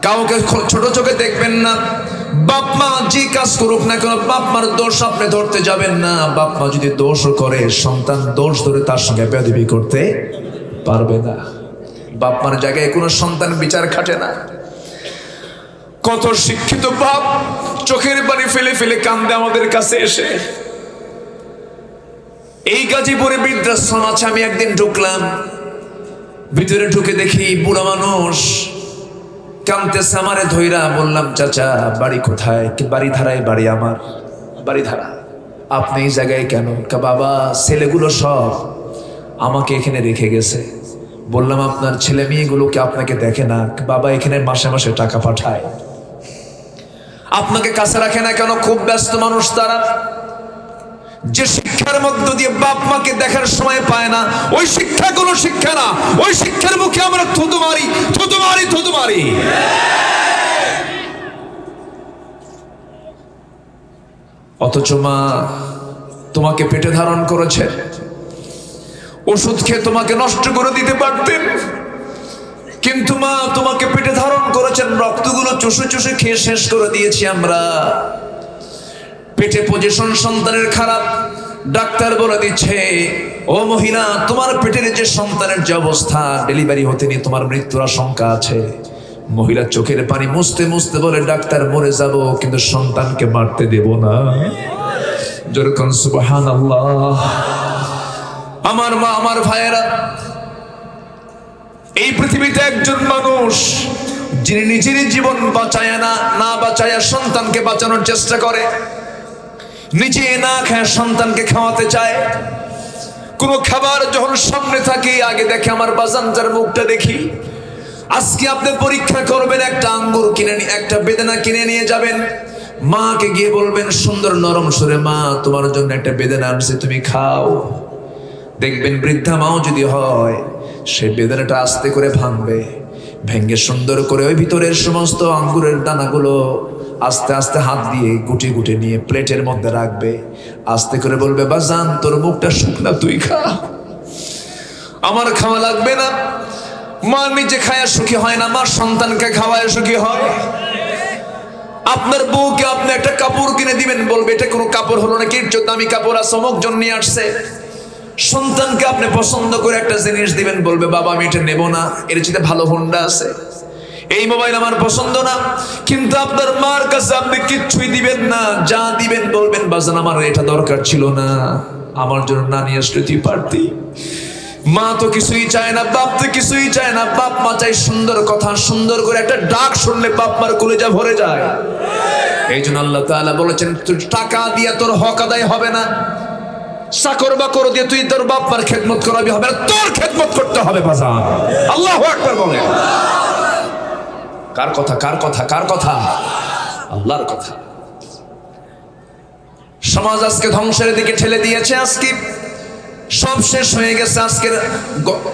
কাউকে ছোট চোখে দেখবেন না। বাপ মা যে কাজ করুক না কেন, বাপ মার দোষ আপনি ধরতে যাবেন না। বাপ মা যদি দোষও করে, সন্তান দোষ ধরে তার সঙ্গে বেয়াদবি করতে পারবে না। বাপ মার জায়গায় কোনো সন্তান বিচার খাটে না। কত শিক্ষিত বাপ চোখের পানি ফেলে ফেলে কান্দে আমাদের কাছে এসে। এই গাজীপুরে বৃদ্ধাশ্রম আছে। আমি একদিন ঢুকলাম, ভিতরে ঢুকে দেখি বুড়া মানুষ কাঁদতেছে। আমারে ধইরা বললাম, চাচা বাড়ি কোথায়? বাড়ি ধারায় বাড়ি আমার। বাড়ি ধারা? আপনি এই জায়গায় কেন? বাবা ছেলেগুলো সব আমাকে এখানে রেখে গেছে। বললাম আপনার ছেলে মেয়েগুলোকে আপনাকে দেখে না? বাবা এখানে মাসে মাসে টাকা পাঠায়। আপনাকে কাছে রাখে না কেন? খুব ব্যস্ত মানুষ তারা। যে শিক্ষার মধ্য দিয়ে বাপ মাকে দেখার সময় পায় না, ওই শিক্ষা কোনো শিক্ষা না। ওই শিক্ষার মুখে আমরা থুতু মারি, থুতু মারি, থুতু মারি। অথচ মা তোমাকে পেটে ধারণ করেছে, ওষুধ খেয়ে তোমাকে নষ্ট করে দিতে পারতেন, কিন্তু মা তোমাকে পেটে ধারণ করেছেন, রক্তগুলো চুষে চুষে খেয়ে শেষ করে দিয়েছি আমরা। পেটে পজিশন সন্তানের খারাপ, ডাক্তার বলে দিচ্ছে ও মহিলা তোমার পেটের যে সন্তানের যে অবস্থা, ডেলিভারি হতে নিয়ে তোমার মৃত্যুর আশঙ্কা আছে। মহিলা চোখের পানি মুছতে মুছতে বলে, ডাক্তার মরে যাব কিন্তু সন্তানকে মারতে দেব না। যেরকম সুবহানাল্লাহ। আমার মা, আমার ভাইয়েরা, এই পৃথিবীতে একজন মানুষ যিনি নিজের জীবন বাঁচায় না বাঁচায় সন্তানকে বাঁচানোর চেষ্টা করে, নিজে না খায় সন্তানকে খাওয়াতে চায়। কোন খাবার যখন সামনে থাকে আগে দেখে আমার বাজানটার মুখটা দেখি। আজকে আপনি পরীক্ষা করবেন, একটা আঙ্গুর কিনে, একটা বেদানা কিনে নিয়ে যাবেন, মাকে গিয়ে বলবেন সুন্দর নরম সুরে, মা তোমার জন্য একটা বেদানা আনছে, তুমি খাও। দেখবেন বৃদ্ধা মাও যদি হয়, সে বেদানাটা আস্তে করে ভাঙবে, ভেঙ্গে সুন্দর করে ওই ভিতরের সমস্ত আঙ্গুরের দানাগুলো আস্তে আস্তে হাত দিয়ে গুটে গুটে নিয়ে প্লেটের মধ্যে রাখবে, আস্তে করে বলবে বাজান তোর মুখটা শুকনা তুই খা, আমার খাওয়া লাগবে না। মা নিজে খায়া সুখী হয় না, মা সন্তানকে খাওয়ায় সুখী হয়। আপনার বউকে আপনি একটা কাপড় কিনে দিবেন, বলবে এটা কোনো কাপড় হলো না, কি দামি কাপড় আছে, অমুক জন নিয়ে আসছে। সন্তানকে আপনি পছন্দ করে একটা জিনিস দিবেন, বলবে বাবা আমি এটা নেব না, এর চেয়ে ভালো হোন্ডা আছে, এই মোবাইল আমার পছন্দ না। কিন্তু আপনার মার কাছে আপনি কিচ্ছুই দিবেন না, যা দিবেন বলবেন বাজান আমার এটা দরকার ছিল না, আমার জন্য না নিয়ে আসলে তুই পারতি। মা তো কিছুই চায় না, বাপ তো কিছুই চায় না, বাপ মা চাই সুন্দর কথা, সুন্দর করে একটা ডাক শুনলে বাপ মার কলিজা ভরে যায়। এই জন্য আল্লাহ তাআলা বলেছেন তুই টাকা দিয়ে তোর হক আদায় হবে না, চাকর বাকর দিয়ে তুই তোর বাপ মার খেদমত করাবি হবে না, তোর খেদমত করতে হবে বাজান। আল্লাহু আকবার বলে। কার কথা কার কথা কার কথা? আল্লাহর কথা। সমাজ আজকে ধ্বংসের দিকে ঠেলে দিয়েছে, আজকে সব শেষ হয়ে গেছে। আজকের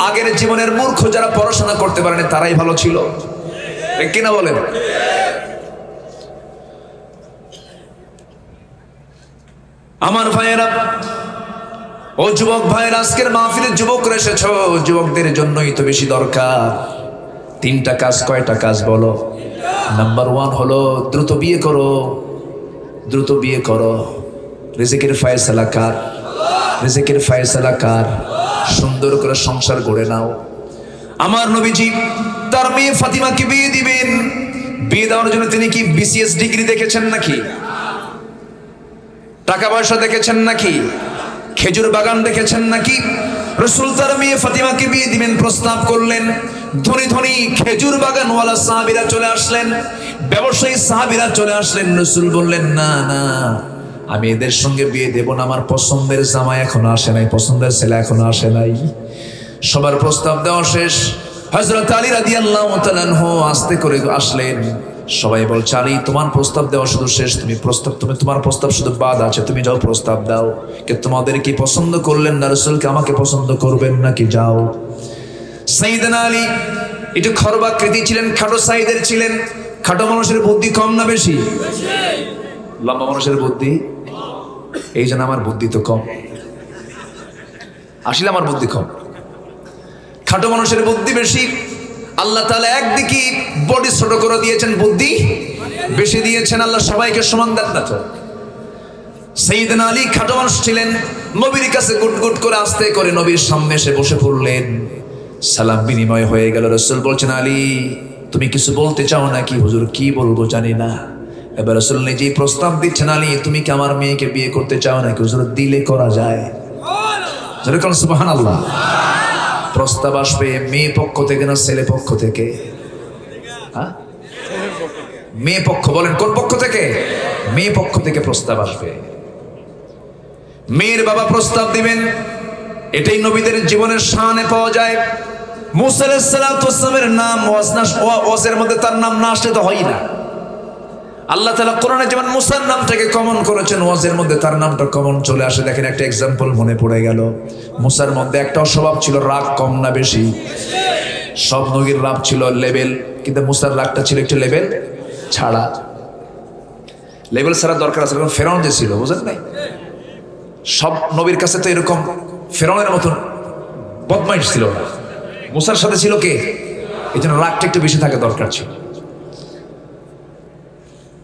আগের জীবনের মূর্খ যারা পড়াশোনা করতে পারেনি তারাই ভালো ছিল, কিনা বলেন? আমার ভাইয়েরা, ও যুবক ভাইয়েরা, আজকের মাহফিলে যুবকরা এসেছো, যুবকদের জন্যই তো বেশি দরকার। তিনটা কাজ, কয়টা কাজ বলো? নাম্বার 1 হলো দ্রুত বিয়ে করো, দ্রুত বিয়ে করো। রিজিকের ফয়সালা কার? রিজিকের ফয়সালা কার? সুন্দর করে সংসার গড়ে নাও। আমার নবীজি তার মেয়ে ফাতিমাকে বিয়ে দিবেন, বিয়ে দেওয়ার জন্য তিনি কি BCS ডিগ্রি দেখেছেন নাকি? টাকা পয়সা দেখেছেন নাকি? খেজুর বাগান দেখেছেন নাকি? রাসূল তার মেয়ে ফাতিমাকে বিয়ে দিবেন, প্রস্তাব করলেন। ধনী ধনী খেজুর বাগানওয়ালা সাহাবীরা চলে আসলেন, ব্যবসায়ী সাহাবীরা চলে আসলেন। রাসূল বললেন না না, আমি এদের সঙ্গে বিয়ে দেব না, আমার পছন্দের জামাই এখনো আসে নাই, পছন্দের ছেলে এখনো আসে নাই। সবার প্রস্তাব দেওয়া শেষ। হযরত আলী রাদিয়াল্লাহু তাআলা আনহু আস্তে করে আসলেন। সবাই বলছে আলী তোমার প্রস্তাব দেওয়া শুধু শেষ, তোমার প্রস্তাব শুধু বাদ আছে, তুমি যাও প্রস্তাব দাও। কে তোমাদের কি পছন্দ করলেন না রাসূলকে আমাকে পছন্দ করবেন নাকি? যাও। সাইয়েদনা আলী একটু খরবাকৃতি ছিলেন, খাটো সাইদের ছিলেন। খাটো মানুষের বুদ্ধি কম না বেশি? লম্বা মানুষের বুদ্ধি, এই জন্য আমার বুদ্ধি তো কম, আসলে আমার বুদ্ধি কম। খাটো মানুষের বুদ্ধি বেশি। আল্লাহ তাআলা একদিকে বডি ছোট করে দিয়েছেন, বুদ্ধি বেশি দিয়েছেন। আল্লাহ সবাইকে সমান দেন না তো। সাইয়েদনা আলী খাটো মানুষ ছিলেন, নবীর কাছে গুটগুট করে আস্তে করে নবীর সামনে এসে বসে পড়লেন। সালাম বিনিময় হয়ে গেল। রাসূল বলছেন আলী তুমি কিছু বলতে চাও নাকি? হুজুর কি বলবো জানি না। এবার রাসূল নিজেই প্রস্তাব দিচ্ছেন আলী তুমি কি আমার মেয়েকে বিয়ে করতে চাও নাকি? হুজুর দিলে করা যায়, যেরকম সুবহানাল্লাহ। প্রস্তাব আসবে মেয়ে পক্ষ থেকে না ছেলে পক্ষ থেকে? মেয়ে পক্ষ। বলেন কোন পক্ষ থেকে? মেয়ে পক্ষ থেকে প্রস্তাব আসবে। মেয়ের বাবা প্রস্তাব দিবেন। এটাই নবীদের জীবনের শানে পাওয়া যায়। মুসা আলাইহিস সালাতু ওয়াস সালামের নাম ওয়াজের মধ্যে তার নাম না আসলে তো হয় না। আল্লাহ তাআলা কোরআনে যেমন মুসার নামটাকে কমন করেছেন, ওয়াজের মধ্যে তার নামটা কমন চলে আসে। দেখেন একটা এক্সাম্পল মনে পড়ে গেল। মুসার মধ্যে একটা স্বভাব ছিল, রাগ কম না বেশি? সব নবীর রাগ ছিল লেভেল, কিন্তু মুসার রাগটা ছিল একটু লেভেল ছাড়া। লেভেল ছাড়া দরকার আছে, কারণ ফেরাউন যে ছিল বুঝেন নাই, সব নবীর কাছে তো এরকম ফেরাউনের মতন বদমাইশ ছিল না। মুসার সাথে ছিল কে? এই জন্য রাগটা একটু বেশি থাকা দরকার ছিল।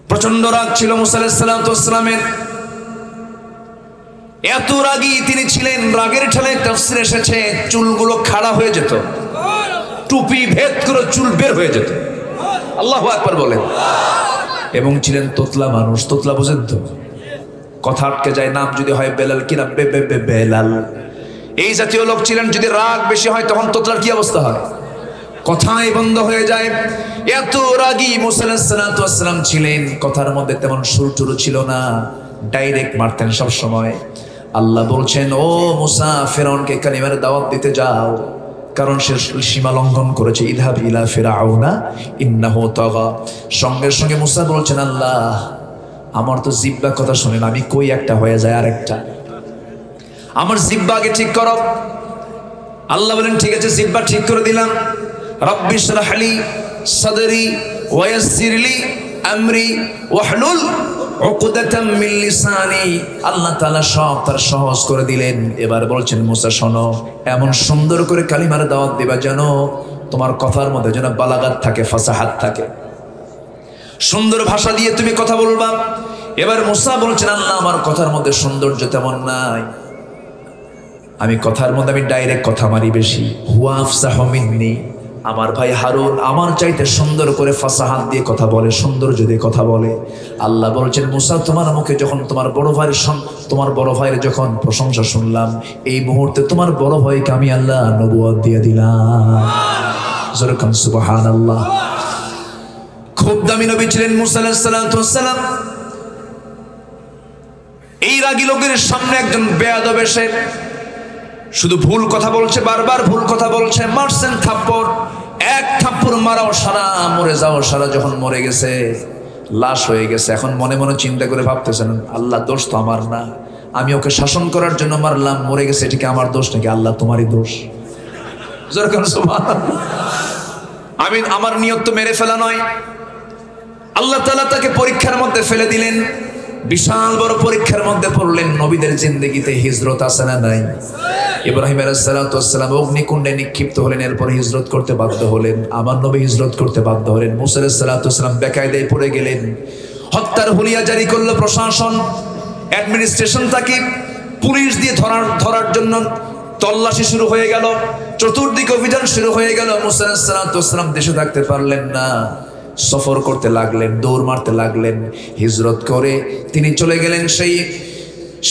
প্রচন্ড রাগ ছিল মুসা আলাইহিস সালামের। এত রাগী তিনি ছিলেন, রাগের ঠেলায় তাফসীরে এসেছে চুলগুলো খাড়া হয়ে যেত, টুপি ভেদ করে চুল বের হয়ে যেত। আল্লাহু আকবার বলেন। এবং ছিলেন তোতলা মানুষ। তোতলা বোঝেন তো? কথা আটকে যায়। নাম যদি হয় বেলাল, কি নাম? বেলাল। এই জাতীয় লোক ছিলেন। যদি রাগ বেশি হয় তখন তোতলার কি অবস্থা হয়? কথাই বন্ধ হয়ে যায়। এত রাগী মুসা আলাইহিস সালাম ছিলেন। কথার মধ্যে তেমন সুরটুরু ছিল না, ডাইরেক্ট মারতেন সব সময়। আল্লাহ বলছেন ও মুসা ফিরআউনকে কালিমার দাওয়াত দিতে যাও, কারণ সে সীমা লঙ্ঘন করেছে। ইযহাব ইলা ফিরআউনা ইন্নাহু তাগা। সঙ্গে সঙ্গে মুসা বলছেন আল্লাহ আমার তো জিহ্বা কথা শুনেন, আমি কই একটা হয়ে যায় আরেকটা, আমার জিহ্বা আগে ঠিক করো। আল্লাহ বলেন ঠিক আছে জিহ্বা ঠিক করে দিলাম। রব্বি ইশরাহ লি সাদরি ওয়া ইয়াসসির লি আমরি ওয়াহলুল উকদাতাম মিন লিসানি। আল্লাহ তাআলা সব তার সহজ করে দিলেন। এবার বলছেন মুসা শোনো, এমন সুন্দর করে কালিমার দাওয়াত দিবা যেন তোমার কথার মধ্যে যেন বালাগাত থাকে, ফাসাহাত থাকে, সুন্দর ভাষা দিয়ে তুমি কথা বলবা। এবার মুসা বলছেন আল্লাহ আমার কথার মধ্যে সৌন্দর্য তেমন নাই, আমি কথার মধ্যে আমি ডাইরেক্ট কথা মারি বেশি। হুয়া আফসাহু মিন্নি, আমার ভাই হারুন আমার চাইতে সুন্দর করে ফাসাহাত দিয়ে কথা বলে, সৌন্দর্য দিয়ে কথা বলে। আল্লাহ বলছেন মুসা তোমার মুখে যখন তোমার বড় ভাইয়ের যখন প্রশংসা শুনলাম, এই মুহূর্তে তোমার বড় ভাইকে আমি আল্লাহ নবুয়ত দিয়ে দিলাম। যেরকম সুবহানাল্লাহ। খুব দামি নবী ছিলেন মুসা আলাইহিস সালাম। এই রাগী লোকের সামনে একজন বেয়াদব এসে শুধু ভুল কথা বলছে, বারবার ভুল কথা বলছে, মারছেন থাপ্পড়। এক থাপ্পড় মারাও সারা, মরে যাও সারা। যখন মরে গেছে, লাশ হয়ে গেছে, এখন মনে মনে চিন্তা করে ভাবতেছেন আল্লাহ দোষ তো আমার না, আমি ওকে শাসন করার জন্য মারলাম, মরে গেছে, এটিকে আমার দোষ নাকি? আল্লাহ তোমারই দোষ। আমার নিয়ত তো মেরে ফেলা নয়। আল্লাহ তাআলা তাকে পরীক্ষার মধ্যে ফেলে দিলেন, বিশাল বড় পরীক্ষার মধ্যে পড়লেন। নবীদের জিন্দেগিতে হিজরত আছে না নাই? ইব্রাহিম আলাইহিস সালাম অগ্নিকুণ্ডে নিক্ষিপ্ত হলেন, এরপর হিজরত করতে বাধ্য হলেন। আমার নবী হিজরত করতে বাধ্য হলেন। মুসা আলাইহিস সালাম বেকায়দায় পড়ে গেলেন। হত্যার হুলিয়া জারি করলো প্রশাসন, অ্যাডমিনিস্ট্রেশন। তাকে পুলিশ দিয়ে ধরার জন্য তল্লাশি শুরু হয়ে গেল, চতুর্দিকে অভিযান শুরু হয়ে গেল। মুসা আলাইহিস সালাম দেশে থাকতে পারলেন না, সফর করতে লাগলেন, দৌড় মারতে লাগলেন। হিজরত করে তিনি চলে গেলেন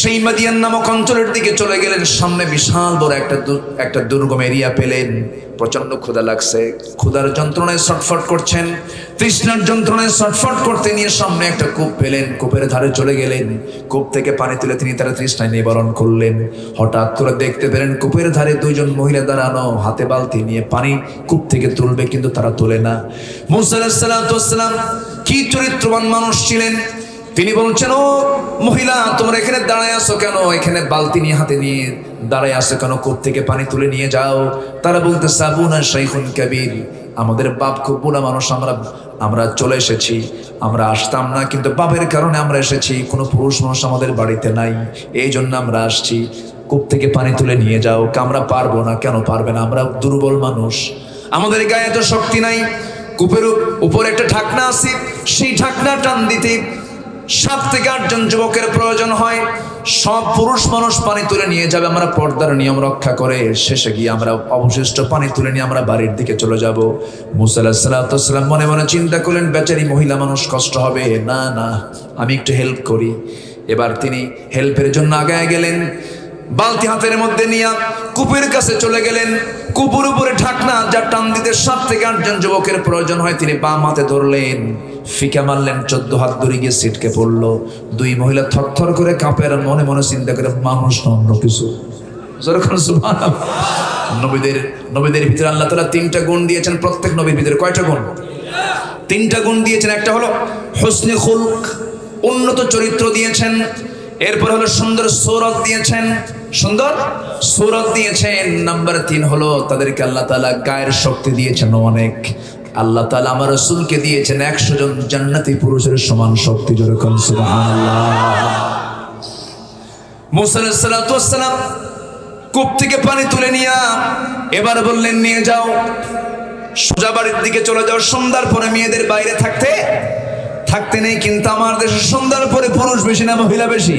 সেই মাদিয়ান নামক অঞ্চলের দিকে চলে গেলেন। সামনে বিশাল বড় একটা দুর্গম এরিয়া পেলেন। প্রচন্ড ক্ষুধা লাগছে, ক্ষুধার যন্ত্রণায় ছটফট করছেন, তৃষ্ণার যন্ত্রণায় ছটফট করতে নিয়ে সামনে একটা কূপ পেলেন। কূপের ধারে চলে গেলেন, কূপ থেকে পানি তুলে তিনি তার তৃষ্ণায় নিবারণ করলেন। হঠাৎ করে দেখতে পেলেন কূপের ধারে দুইজন মহিলা দাঁড়ানো, হাতে বালতি নিয়ে পানি কূপ থেকে তুলবে, কিন্তু তারা তোলে না। মুসা আলাইহিস সালাম কি চরিত্রবান মানুষ ছিলেন! তিনি বলছেন, ও মহিলা তোমরা এখানে দাঁড়ায় আসো কেন? এখানে বালতি নিয়ে হাতে নিয়ে দাঁড়ায় আসো কেন? কূপ থেকে পানি তুলে নিয়ে যাও। তারা বলতে সাবুনা শাইখুন কাবীর, আমাদের বাপ খুব বুড়া মানুষ, আমরা চলে এসেছি, আমরা আসতাম না, কিন্তু বাপের কারণে আমরা এসেছি, কোনো পুরুষ মানুষ আমাদের বাড়িতে নাই, এই জন্য আমরা আসছি, কূপ থেকে পানি তুলে নিয়ে যাও। আমরা পারবো না। কেন পারবে না? আমরা দুর্বল মানুষ, আমাদের গায়ে এত শক্তি নাই। কূপের উপরে একটা ঢাকনা আছে, সেই ঢাকনা টান দিতে 7 থেকে 8 জন যুবকের প্রয়োজন হয়। সব পুরুষ মানুষ পানি তুলে নিয়ে যাবে, আমরা পর্দার নিয়ম রক্ষা করে শেষে গিয়ে আমরা অবশিষ্ট পানি তুলে নিয়ে আমরা বাড়ির দিকে চলে যাব। মুসা আলাইহিস সালাম মনে মনে চিন্তা করলেন, বেচারি মহিলা মানুষ কষ্ট হবে, না না আমি একটু হেল্প করি। এবার তিনি হেল্পের জন্য আগায় গেলেন, বালতি হাতের মধ্যে নিয়ে কূপের কাছে চলে গেলেন। কূপের উপরে ঢাকনা, যা টান দিতে 7 থেকে 8 জন যুবকের প্রয়োজন হয়, তিনি বাম হাতে ধরলেন, ফিকা মারলেন, 14 হাত দূরে গিয়ে ছিটকে পড়লো। দুই মহিলা থরথর করে কাঁপে, আর মনে মনে চিন্তা করে মানুষ না অন্য কিছু। নবীদের ভিতরে আল্লাহ তাআলা 3টা গুণ দিয়েছেন। প্রত্যেক নবীর ভিতরে কয়টা গুণ? 3টা গুণ দিয়েছেন। একটা হলো হুসনে খুলক, উন্নত চরিত্র দিয়েছেন। এরপর হলো সুন্দর সূরত দিয়েছেন, সুন্দর সূরত দিয়েছেন। নাম্বার 3 হলো তাদেরকে আল্লাহ তাআলা গায়ের শক্তি দিয়েছেন অনেক। আল্লাহ তাআলা আমার রাসূলকে দিয়েছেন 100 জন জান্নাতি পুরুষের সমান শক্তি। যেরকম সুবহানাল্লাহ। মুসা আলাইহিস সালাম কূপ থেকে পানি তুলে নিয়ে এবার বললেন, নিয়ে যাও, সোজা বাড়ির দিকে চলে যাও। সন্ধ্যার পরে মেয়েদের বাইরে থাকতে নেই, কিন্তু আমার দেশে সন্ধ্যার পরে পুরুষ বেশি না মহিলা বেশি?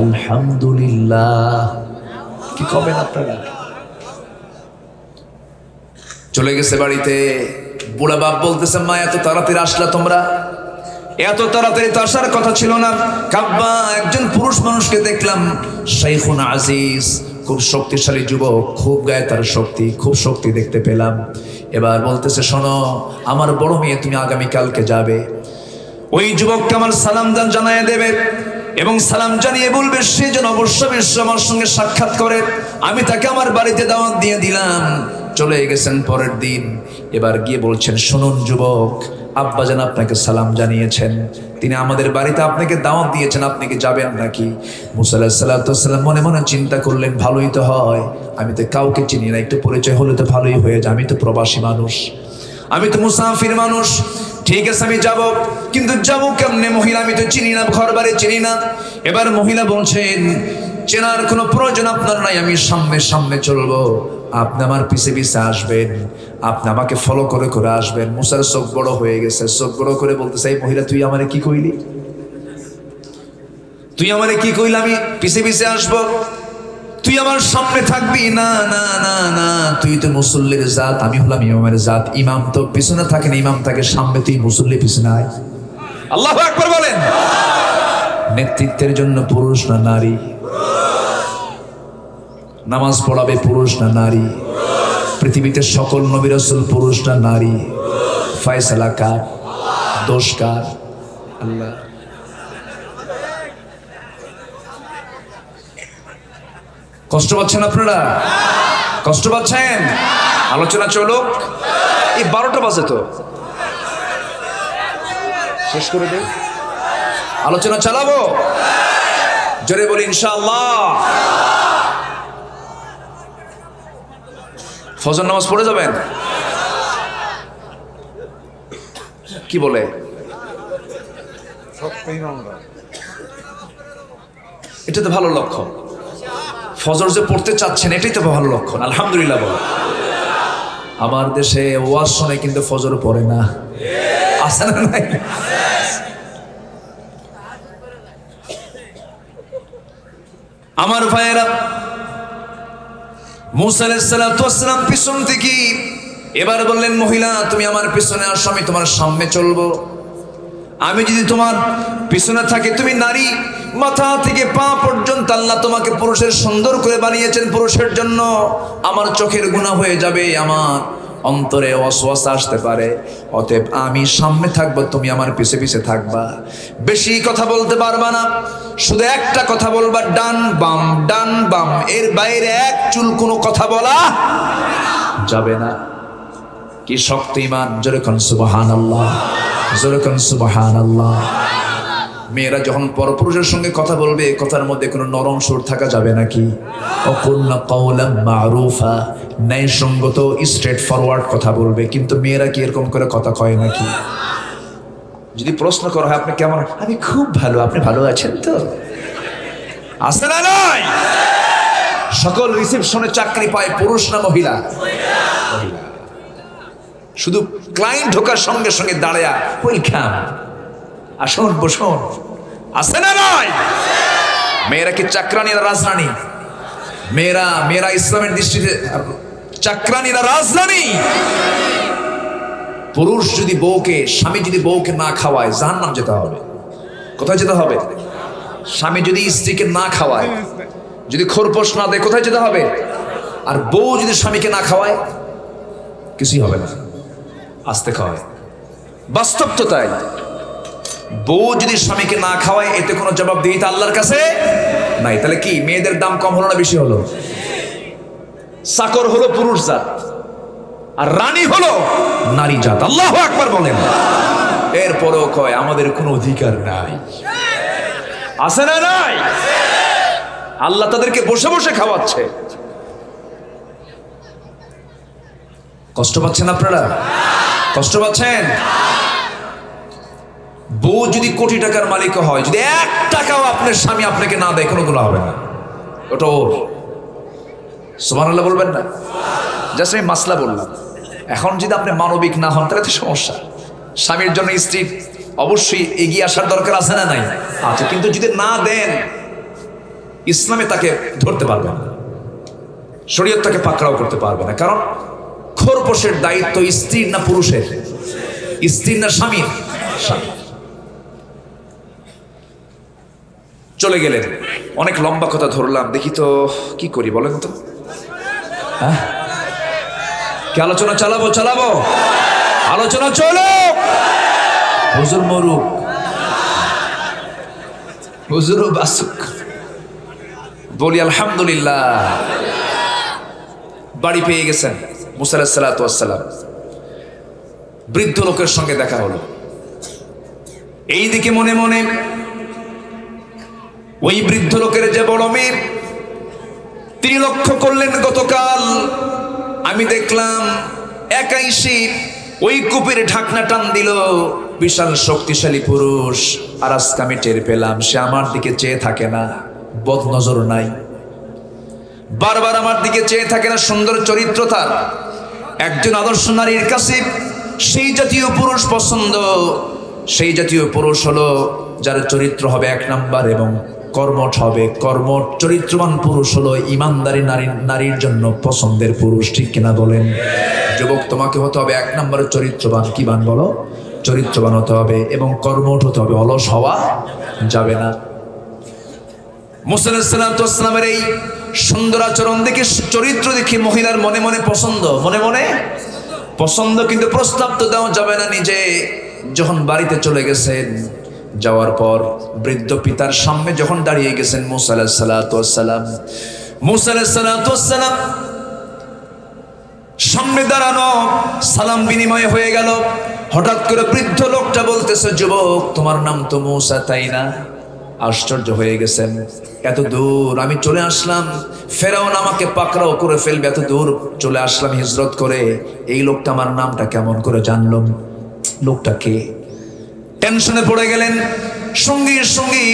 আলহামদুলিল্লাহ। কি কবেন আপনারা? চলে গেছে বাড়িতে। বুড়া বাপ বলতেছে, মা এত তাড়াতাড়ি আসলা তোমরা? এত তাড়াতাড়ি তো আসার কথা ছিল না। কাব্বা, একজন পুরুষ মানুষকে দেখলাম, শাইখুন আজিজ, খুব শক্তিশালী যুবক, খুব গায়ে তার শক্তি, খুব শক্তি দেখতে পেলাম। এবার বলতেছে, শোনো আমার বড় মেয়ে, তুমি আগামীকালকে যাবে, ওই যুবককে আমার সালাম জানিয়ে দেবে এবং সালাম জানিয়ে বলবে সে যেন অবশ্যই আমার সঙ্গে সাক্ষাৎ করে। আমি তাকে আমার বাড়িতে দাওয়াত দিয়ে দিলাম। চলে গেছেন পরের দিন। এবার গিয়ে বলছেন, শুনুন যুবক, আব্বাজান আপনাকে সালাম জানিয়েছেন, তিনি আমাদের বাড়িতে আপনাকে দাওয়াত দিয়েছেন, আপনি কি যাবেন নাকি? মুসা আলাইহিস সালাম মনে মনে চিন্তা করলেন, ভালোই তো হয়, আমি তো কাউকে চিনি না, একটু পরিচয় হলে তো ভালোই হয়ে যায়, আমি তো প্রবাসী মানুষ, আমি তো মুসাফির মানুষ, ঠিক আছে আমি যাব, কিন্তু যাবো কেমনে? মহিলা আমি তো চিনি না, ঘর বাড়ি চিনি না। এবার মহিলা বলছেন, চেনার কোনো প্রয়োজন আপনার নাই, আমি সামনে সামনে চলবো, আপনি আমার পিছে পিছে আসবেন, আপনি আমাকে ফলো করে করে আসবেন। মুসার চোখ বড় হয়ে গেছে, চোখ বড় করে বলতেছে, এই মহিলা তুই আমারে কি কইলি? তুই আমারে কি কইলি আমি পিছে পিছে আসবো? তুই আমার সামনে থাকবি? না না না না, তুই তো মুসল্লির জাত, আমি হলাম ইমামের জাত। ইমাম তো পিছনে থাকে না, ইমাম থাকে সামনে, তুই মুসল্লি পিছনে আয়। আল্লাহু আকবার বলেন। নেতৃত্বের জন্য পুরুষ না নারী? নামাজ পড়াবে পুরুষ না নারী? পৃথিবীতে সকল নবী রাসূল পুরুষ না নারী? ফয়সালা কার? দোষ কার? আল্লাহ। কষ্ট পাচ্ছেন আপনারা? কষ্ট পাচ্ছেন? আলোচনা চলুক। এই 12টা বাজে তো, শেষ করে দেই, আলোচনা চালাবো। জোরে বলি ইনশাআল্লাহ। ফজর নামাজ পড়ে যাবেন? কি বলে? এটা তো ভালো লক্ষণ। ফজর যে পড়তে চাচ্ছেন এটাই তো ভালো লক্ষণ। আলহামদুলিল্লাহ বল। আমার দেশে ওয়াজ শুনে কিন্তু ফজর পড়ে না, আছে না নাই? আমার ভাইয়েরা, মুসা আলাইহিস সালাতু ওয়াস সালাম পিছন থেকে এবার বললেন, মহিলা তুমি আমার পিছনে আসো, আমি তোমার সামনে চলবো। আমি যদি তোমার পিছনে থাকি, তুমি নারী, মাথা থেকে পা পর্যন্ত আল্লাহ তোমাকে পুরুষের সুন্দর করে বানিয়েছেন, পুরুষের জন্য। আমার চোখের গুনাহ হয়ে যাবে, আমার অন্তরে ওয়াসওয়াসা আসতে পারে, অতএব আমি সামনে থাকবো, তুমি আমার পিছে পিছে থাকবা। বেশি কথা বলতে পারবা না, শুধু একটা কথা বলবা, ডান বাম ডান বাম, এর বাইরে এক চুল কোনো কথা বলা যাবে না। কি শক্ত ঈমান! জোরে কোন সুবহানাল্লাহ, জোরে কোন সুবহানাল্লাহ। মেয়েরা যখন পরপুরুষের সঙ্গে কথা বলবে, কথার মধ্যে কোনো নরম সুর থাকা যাবে নাকি? ওয়াকুলনা কাওলাম মারুফা, ন্যায়সঙ্গত স্ট্রেট ফরওয়ার্ড কথা বলবে। কিন্তু মেয়েরা কি এরকম করে কথা কয় নাকি? যদি প্রশ্ন করা হয়, আপনি কেমন? আমি খুব ভালো, আপনি ভালো আছেন তো? আছে না নাই? সকল রিসেপশনে চাকরি পায় পুরুষ না মহিলা? মহিলা। শুধু ক্লায়েন্ট ঢোকার সঙ্গে সঙ্গে দাঁড়ায়া ওয়েলকাম, আসুন বসুন, আছে না নাই? মেয়েরা কি চাকরানি না রাজরানী? মেয়েরা ইসলামের দৃষ্টিতে চাকরানি না রাজরানী? পুরুষ যদি বউকে, স্বামী যদি বউকে না খাওয়ায়, জাহান্নাম যেতে হবে। কোথায় যেতে হবে? স্বামী যদি স্ত্রীকে না খাওয়ায়, যদি খোরপোশ না দেয়, কোথায় যেতে হবে? আর বউ যদি স্বামীকে না খাওয়ায়, কিছুই হবে না, আস্তে খাওয়ায়। বাস্তব তো তাই। বউ যদি স্বামীকে না খাওয়ায়, এতে কোনো জবাব দিয়ে আল্লাহর কাছে নাই। তাহলে কি মেয়েদের দাম কম হলো না বেশি হলো? চাকর হলো পুরুষ জাত, আর রানী হলো নারী জাত। আল্লাহু আকবার বলেন। এরপরেও কয় আমাদের কোনো অধিকার নাই। আছে না নাই? আল্লাহ তাদেরকে বসে বসে খাওয়াচ্ছে। কষ্ট পাচ্ছেন আপনারা? কষ্ট পাচ্ছেন? বউ যদি কোটি টাকার মালিক হয়, যদি 1 টাকাও আপনার স্বামী আপনাকে না দেয়, কোনো গুনাহ হবে না, ওটা ওর। সুবহানাল্লাহ বলবেন না? জাস্ট আমি মাসলা বললাম। এখন যদি আপনি মানবিক না হন, তাহলে তো সমস্যা। স্বামীর জন্য স্ত্রী অবশ্যই এগিয়ে আসার দরকার আছে না নাই? আচ্ছা, কিন্তু যদি না দেন, ইসলামে তাকে ধরতে পারবে না, শরীয়ত তাকে পাকড়াও করতে পারবে না। কারণ খোরপোশের দায়িত্ব স্ত্রীর না পুরুষের? স্ত্রীর না স্বামীর? স্বামী। চলে গেলেন। অনেক লম্বা কথা ধরলাম, দেখি তো কি করি বলেন তো? হ্যাঁ, কি আলোচনা চালাবো? চালাবো, আলোচনা চলো। হুজুর মরুক, হুজুর বাসুক, বলি আলহামদুলিল্লাহ। বাড়ি পেয়ে গেছেন মুসা আলাইহিস সালাতু ওয়াস সালাম। বৃদ্ধ লোকের সঙ্গে দেখা হলো। এইদিকে মনে মনে ওই বৃদ্ধ লোকের যে বড় মেয়ে, তিনি লক্ষ্য করলেন গতকাল আমি দেখলাম একাই সে ওই কূপের ঢাকনা টান দিল, বিশাল শক্তিশালী পুরুষ। আর আজকে আমি টের পেলাম সে আমার দিকে চেয়ে থাকে না, বদনজর নাই, বারবার আমার দিকে চেয়ে থাকে না, সুন্দর চরিত্র তার। একজন আদর্শ নারীর কাছে সেই জাতীয় পুরুষ পছন্দ। সেই জাতীয় পুরুষ হলো যার চরিত্র হবে এক নাম্বার এবং কর্মঠ হবে। কর্মঠ চরিত্রবান পুরুষ হলো ইমানদারি নারীর জন্য পছন্দের পুরুষ, ঠিক কিনা বলেন? যুবক, তোমাকে হতে হবে এক নম্বরের চরিত্রবান। কি বান বলো? চরিত্রবান হতে হবে এবং কর্মঠ হতে হবে, অলস হওয়া যাবে না। মুসা আলাইহিস সালামের এই সুন্দর আচরণ দেখে, চরিত্র দেখে মহিলার মনে মনে পছন্দ, মনে মনে পছন্দ, কিন্তু প্রস্তাব তো দেওয়া যাবে না নিজে। যখন বাড়িতে চলে গেছেন, যাওয়ার পর বৃদ্ধ পিতার সামনে যখন দাঁড়িয়ে গেছেন মুসা আলাইহিস সালাম, মুসা আলাইহিস সালাম সামনে দাঁড়ানো, সালাম বিনিময় হয়ে গেল। হঠাৎ করে বৃদ্ধ লোকটা বলতেছে, যুবক তোমার নাম তো মুসা, তাই না? আশ্চর্য হয়ে গেছেন, এত দূর আমি চলে আসলাম, ফেরাউন আমাকে পাকড়াও করে ফেলবে, এত দূর চলে আসলাম হিজরত করে, এই লোকটা আমার নামটা কেমন করে জানলাম, লোকটা কে? টেনশনে পড়ে গেলেন। সঙ্গী সঙ্গী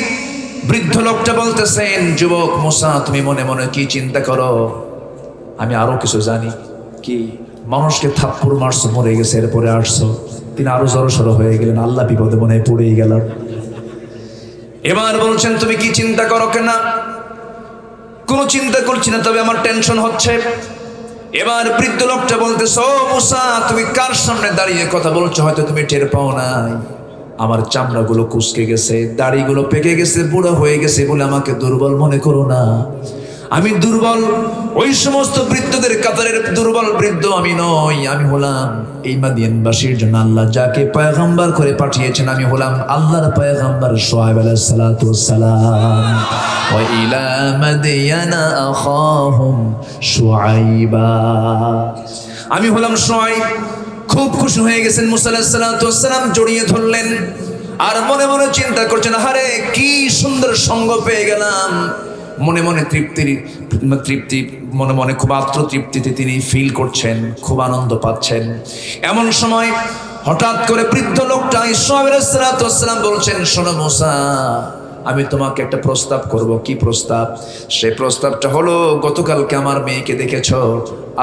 বৃদ্ধ লোকটা বলতেছেন, যুবক মুসা তুমি মনে মনে কি চিন্তা করো? আমি আরো কিছু জানি। কি? মানুষকে থাপ্পড় মারছো, মরে গেছে, এরপরে আসছো। তিনি আরো জড়সড় হয়ে গেলেন, আল্লাহ বিপদে মনে পড়েই গেলাম। এবার বলছেন, তুমি কি চিন্তা করো? কেন? কোনো চিন্তা করছি না, তবে আমার টেনশন হচ্ছে। এবার বৃদ্ধ লোকটা বলতেছে, ও মুসা তুমি কার সামনে দাঁড়িয়ে কথা বলছো? হয়তো তুমি টের পাও নাই, আমার চামড়াগুলো কুঁচকে গেছে, দাড়িগুলো পেকে গেছে, বুড়ো হয়ে গেছে বলে আমাকে দুর্বল মনে করো না। আমি দুর্বল, ওই সমস্ত বৃদ্ধদের কাতারের দুর্বল বৃদ্ধ আমি নই। আমি হলাম এই মাদিয়ানবাসীর জন্য আল্লাহ যাকে পয়গম্বর করে পাঠিয়েছেন, আমি হলাম আল্লাহর পয়গম্বর শুআয়ব আলাইহিস সালাতু ওয়াস সালাম। ওয়া ইলা মাদিয়ানা আখাহুম শুআইবা, আমি হলাম শুআইব। খুব খুশি হয়ে গেছেন মুসা আলাইহিস সালাতু ওয়াস সালাম, জড়িয়ে ধরলেন আর মনে মনে চিন্তা করছেন, আরে কি সুন্দর সঙ্গ পেয়ে গেলাম। মনে মনে তৃপ্তি মনে মনে খুব আত্মতৃপ্তিতে তিনি ফিল করছেন, খুব আনন্দ পাচ্ছেন। এমন সময় হঠাৎ করে বৃদ্ধ লোকটা শুআয়ব আলাইহিস সালাতু ওয়াস সালাম বলছেন, শোনো মুসা, আমি তোমাকে একটা প্রস্তাব করব। কি প্রস্তাব? সেই প্রস্তাবটা হলো, গতকালকে আমার মেয়েকে দেখেছো,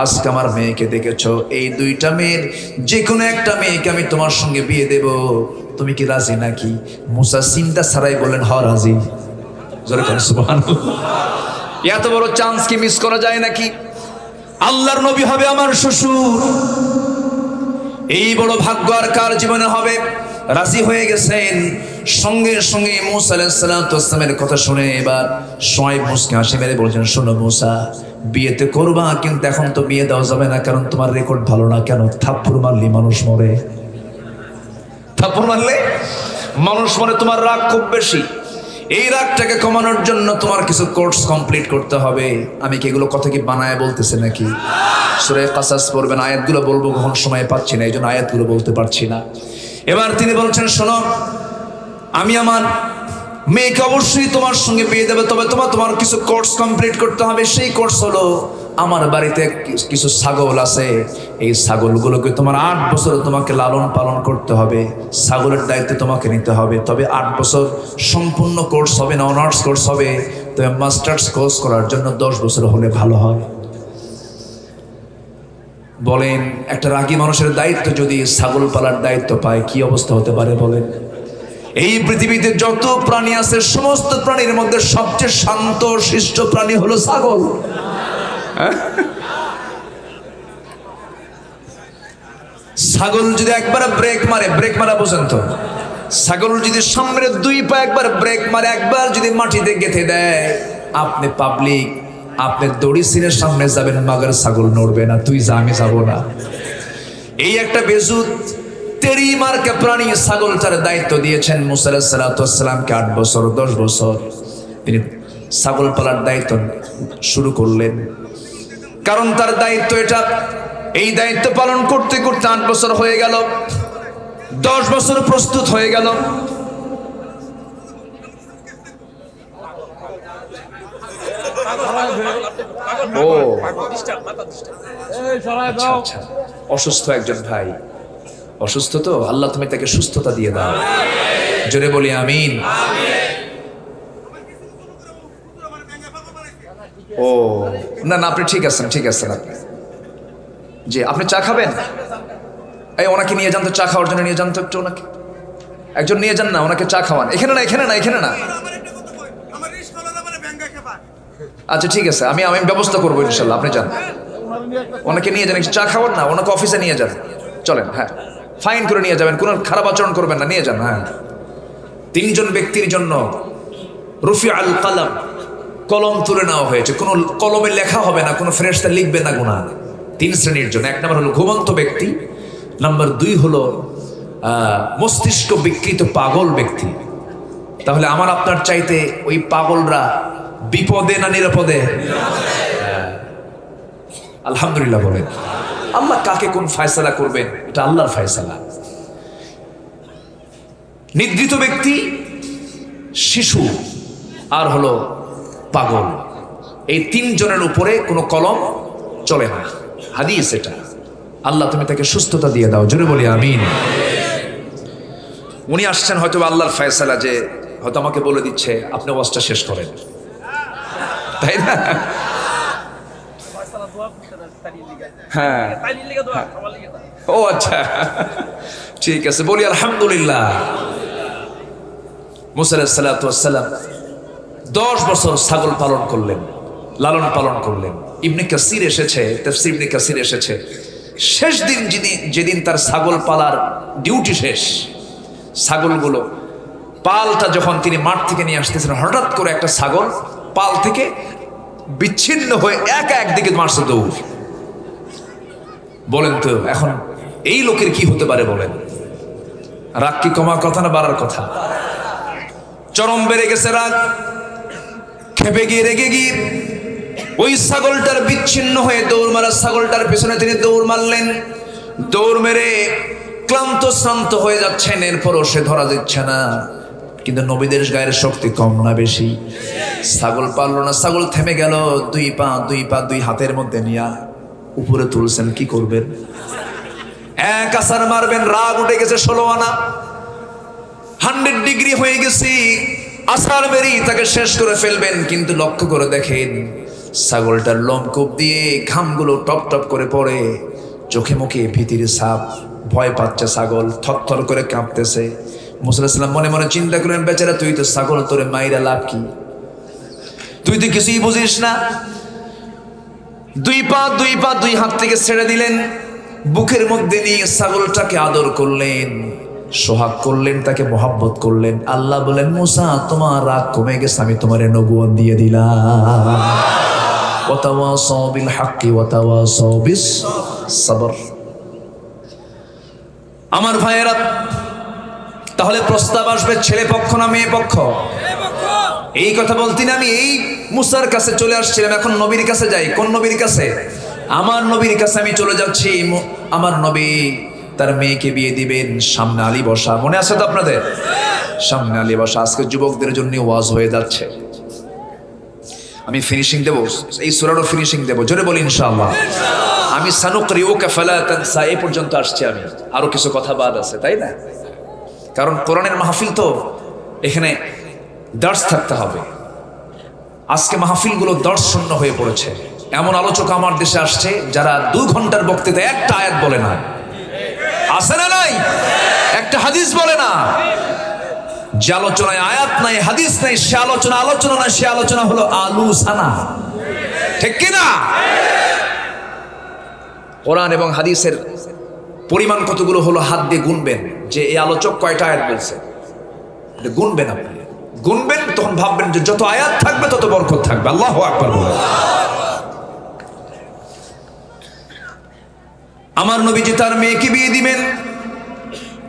আজকে আমার মেয়েকে দেখেছো, এই দুইটা মেয়ের যে কোনো একটা মেয়েকে আমি তোমার সঙ্গে বিয়ে দেব, তুমি কি রাজি নাকি? মুসা চিন্তা ছাড়াই বলেন, হ রাজি। এত বড় চান্স কি মিস করা যায় নাকি? আল্লাহর নবী হবে আমার শ্বশুর, এই বড় ভাগ্য আর কার জীবনে হবে? রাজি হয়ে গেছেন। সঙ্গে সঙ্গে মুসা আলাইহিস সালাতু ওয়াস সালামের কথা শুনে এবার শুআয়ব মুসকে হাসি মেরে বলছেন, শোনো মুসা, বিয়েতে করবা, কিন্তু এখন তো বিয়ে দেওয়া যাবে না, কারণ তোমার রেকর্ড ভালো না। কেন? থাপ্পড় মারলে মানুষ মরে, থাপ্পড় মারলে মানুষ মরে, তোমার রাগ খুব বেশি। এই রাগটাকে কমানোর জন্য তোমার কিছু কোর্স কমপ্লিট করতে হবে। আমি কি এগুলো কথা কি বানায় বলতেছে নাকি? সূরা কাসাস পড়বেন, আয়াতগুলো বলবো, কখন সময় পাচ্ছি না, এই জন্য আয়াতগুলো বলতে পারছি না। এবার তিনি বলছেন, শোনো, আমি আমার মেয়েকে অবশ্যই তোমার সঙ্গে বিয়ে দেবে, তবে তোমার কিছু কোর্স কমপ্লিট করতে হবে। সেই কোর্স হলো, আমার বাড়িতে কিছু ছাগল আছে, এই ছাগলগুলোকে তোমার 8 বছর তোমাকে লালন পালন করতে হবে, ছাগলের দায়িত্ব তোমাকে নিতে হবে। তবে 8 বছর সম্পূর্ণ কোর্স হবে না, অনার্স কোর্স হবে। তবে মাস্টার্স কোর্স করার জন্য 10 বছর হলে ভালো হয়। বলেন, একটা রাগী মানুষের দায়িত্ব যদি ছাগল পালার দায়িত্ব পায়, কি অবস্থা হতে পারে বলেন? এই পৃথিবীতে যত প্রাণী আছে, সমস্ত প্রাণীর মধ্যে সবচেয়ে শান্ত শিষ্ট প্রাণী হলো ছাগল। ছাগল যদি একবার ব্রেক মারা বোঝেন তো? ছাগল যদি সামনের 2 পা একবার ব্রেক মারে, একবার যদি মাটিতে গেঁথে দেয়, আপনি পাবলিক, আপনি দড়ি ছিঁড়ে সামনে যাবেন, মাগার ছাগল নড়বে না, তুই যা, আমি যাবো না। এই একটা বেজুত তেরি মার্কা প্রাণী ছাগলটার দায়িত্ব দিয়েছেন মুসা আলাইহিস সালাতু ওয়াস সালামকে। 8 বছর 10 বছর তিনি ছাগল পালার দায়িত্ব শুরু করলেন, কারণ তার দায়িত্ব এটা। এই দায়িত্ব পালন করতে করতে 8 বছর হয়ে গেল, 10 বছর প্রস্তুত হয়ে গেল। অসুস্থ একজন ভাই, অসুস্থ তো, আল্লাহ তুমি তাকে সুস্থতা দিয়ে দাও, জোরে বলি আমিন। ও না না, আপনি ঠিক আছেন, ঠিক আছেন আপনি। জি, আপনি চা খাবেন? এই ওনাকে নিয়ে যান তো, চা খাওয়ার জন্য নিয়ে যান তো একটু, ওনাকে একজন নিয়ে যান না, ওনাকে চা খাওয়ান। এখানে না, এখানে না, এখানে না। আচ্ছা ঠিক আছে, আমি ব্যবস্থা করবো ইনশাল্লাহ, আপনি যান, ওনাকে নিয়ে যান, চা খাওয়ান না, ওনাকে অফিসে নিয়ে যান, চলেন। হ্যাঁ, ফাইন করে নিয়ে যাবেন, কোনো খারাপ আচরণ করবেন না, নিয়ে যান। হ্যাঁ, 3 জন ব্যক্তির জন্য রুফি আল কালাম, কলম তুলে নেওয়া হয়েছে, কোনো কলমে লেখা হবে না, কোনো ফেরেশতা লিখবে না গুনাহ। 3 শ্রেণীর জন্য। 1 নম্বর হলো ঘুমন্ত ব্যক্তি, নাম্বার 2 হলো মস্তিষ্ক বিকৃত পাগল ব্যক্তি। তাহলে আমার আপনার চাইতে ওই পাগলরা বিপদে না নিরাপদে? আলহামদুলিল্লাহ বলেন। আল্লাহ কাকে কোন ফয়সালা করবেন এটা আল্লাহর ফয়সালা। নিদ্রিত ব্যক্তি, শিশু আর হলো পাগল, এই 3 জনের উপরে কোনো কলম চলে না, হাদিস এটা। আল্লাহ তুমি তাকে সুস্থতা দিয়ে দাও, জোরে বলি আমিন। উনি আসছেন হয়তো আল্লাহর ফয়সালা, যে হয়তো আমাকে বলে দিচ্ছে আপনি ওয়াজটা শেষ করেন, তাই না? হ্যাঁ, ও আচ্ছা, ঠিক আছে, বলি আলহামদুলিল্লাহ। মুসা আলাইহিস সালাতু ওয়াস সালাম 10 বছর ছাগল পালন করলেন, লালন পালন করলেন। ইবনে কাসির এসেছে, তাফসীর ইবনে কাসির এসেছে, শেষ দিন যেদিন তার ছাগল পালার ডিউটি শেষ, ছাগলগুলো পালটা যখন তিনি মাঠ থেকে নিয়ে আসতেছেন, হঠাৎ করে একটা ছাগল পাল থেকে বিচ্ছিন্ন হয়ে একা একদিকে মারছে দৌড়। বলেন তো এখন এই লোকের কি হতে পারে বলেন? রাগ কি কমার কথা না বাড়ার কথা? চরম বেড়ে গেছে রাগ, খেপে গিয়ে রেগে গিয়ে ওই ছাগলটার বিচ্ছিন্ন হয়ে দৌড় মারা ছাগলটার পেছনে তিনি দৌড় মারলেন। দৌড় মেরে ক্লান্ত শ্রান্ত হয়ে যাচ্ছেন, এরপরও সে ধরা দিচ্ছে না। কিন্তু নবীদের গায়ের শক্তি কম না বেশি? ছাগল পারল না, ছাগল থেমে গেল। 2 পা 2 হাতের মধ্যে নিয়ে উপরে তুলছেন, কি করবেন? এক আছাড় মারবেন, রাগ উঠে গেছে 16 আনা, 100 ডিগ্রি হয়ে গেছি, আছাড় মেরি তাকে শেষ করে ফেলবেন। কিন্তু লক্ষ্য করে দেখেন ছাগলটার লোমকূপ দিয়ে ঘামগুলো টপ টপ করে পড়ে, চোখে মুখে ভীতির ছাপ, ভয় পাচ্ছে ছাগল, থরথর করে কাঁপতেছে। মুসা আলাইহিস সালাম মনে মনে চিন্তা করেন, বেচারা তুই তো ছাগল, তোরে মাইরা লাভ কি? তুই তো কিছুই বুঝিস না। 2 পা 2 হাত থেকে ছেড়ে দিলেন, বুকের মধ্যে নিয়ে ছাগলটাকে আদর করলেন, সোহাগ করলেন, তাকে মোহাব্বত করলেন। আল্লাহ বলেন, মুসা তোমার রাগ কমে গেছে, আমি তোমারে নবুয়ত দিয়ে দিলাম। ওয়াতাওয়াসাউ বিল হাক্কি ওয়াতাওয়াসাউ বিস সাবর। আমার ভাইয়েরা, তাহলে প্রস্তাব আসবে ছেলে পক্ষ না মেয়ে পক্ষ? এই কথা বলতে না আমি এই মুসার কাছে চলে আসছিলাম, এখন নবীর কাছে যাই। কোন নবীর কাছে? আমার নবীর কাছে আমি চলে যাচ্ছি। আমার নবী তার মেয়েকে বিয়ে দিবেন, সামনে আলী বসা, মনে আছে তো আপনাদের? সামনে আলী বসা। আজকে যুবকদের জন্য ওয়াজ হয়ে যাচ্ছে। আমি ফিনিশিং দেব, এই সূরারও ফিনিশিং দেব, জোরে বলি ইনশাআল্লাহ। আমি সানুকরিউকা ফালা তানসা এই পর্যন্ত আসছি, আমি আরো কিছু কথা বাদ আছে, তাই না? কারণ কোরআনের মাহফিল তো, এখানে দার্স থাকতে হবে। আজকে মাহফিলগুলো দর্শ শূন্য হয়ে পড়েছে। এমন আলোচক আমার দেশে আসছে যারা 2 ঘন্টার বক্তৃতা একটা আয়াত বলে না, আছে না নাই? একটা হাদিস বলে না। যে আলোচনায় আয়াত নাই, হাদিস নাই, সে আলোচনা আলোচনা না, সে আলোচনা হলো আলোচনা, ঠিক কিনা? কোরআন এবং হাদিসের পরিমাণ কতগুলো হলো হাত দিয়ে গুনবেন, যে এই আলোচক কয়টা আয়াত বলছে, গুনবেন। আপনি গুনবেন, তখন ভাববেন যে যত আয়াত থাকবে তত বরকত থাকবে। আল্লাহু আকবার বলেন। আমার নবীজি তার মেয়েকে বিয়ে দিবেন,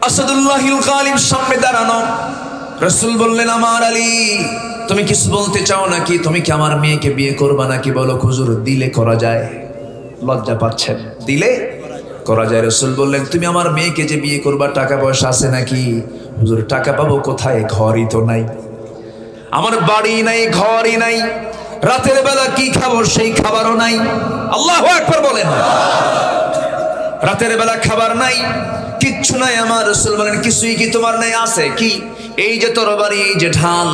আসাদুল্লাহিল গালিব সামনে দাঁড়ানো। রাসূল বললেন, আমার আলী, তুমি কিছু বলতে চাও নাকি? তুমি কি আমার মেয়েকে বিয়ে করবা নাকি? বলো হুজুর, দিলে করা যায়। লজ্জা পাচ্ছেন, দিলে করা যায়। রাসূল বললেন, তুমি আমার মেয়েকে যে বিয়ে করবা, টাকা পয়সা আছে নাকি? হুজুর, টাকা পাবো কোথায়? ঘরই তো নাই, আমার বাড়ি নাই, ঘরই নাই, রাতের বেলা কি খাবো সেই খাবারও নাই। আল্লাহু আকবার বলেন। রাতের বেলা খাবার নাই, কিচ্ছু নাই। আমার রাসূল বলেন কিছুই কি তোমার নাই? আছে কি? এই যে তরবারি, এই যে ঢাল,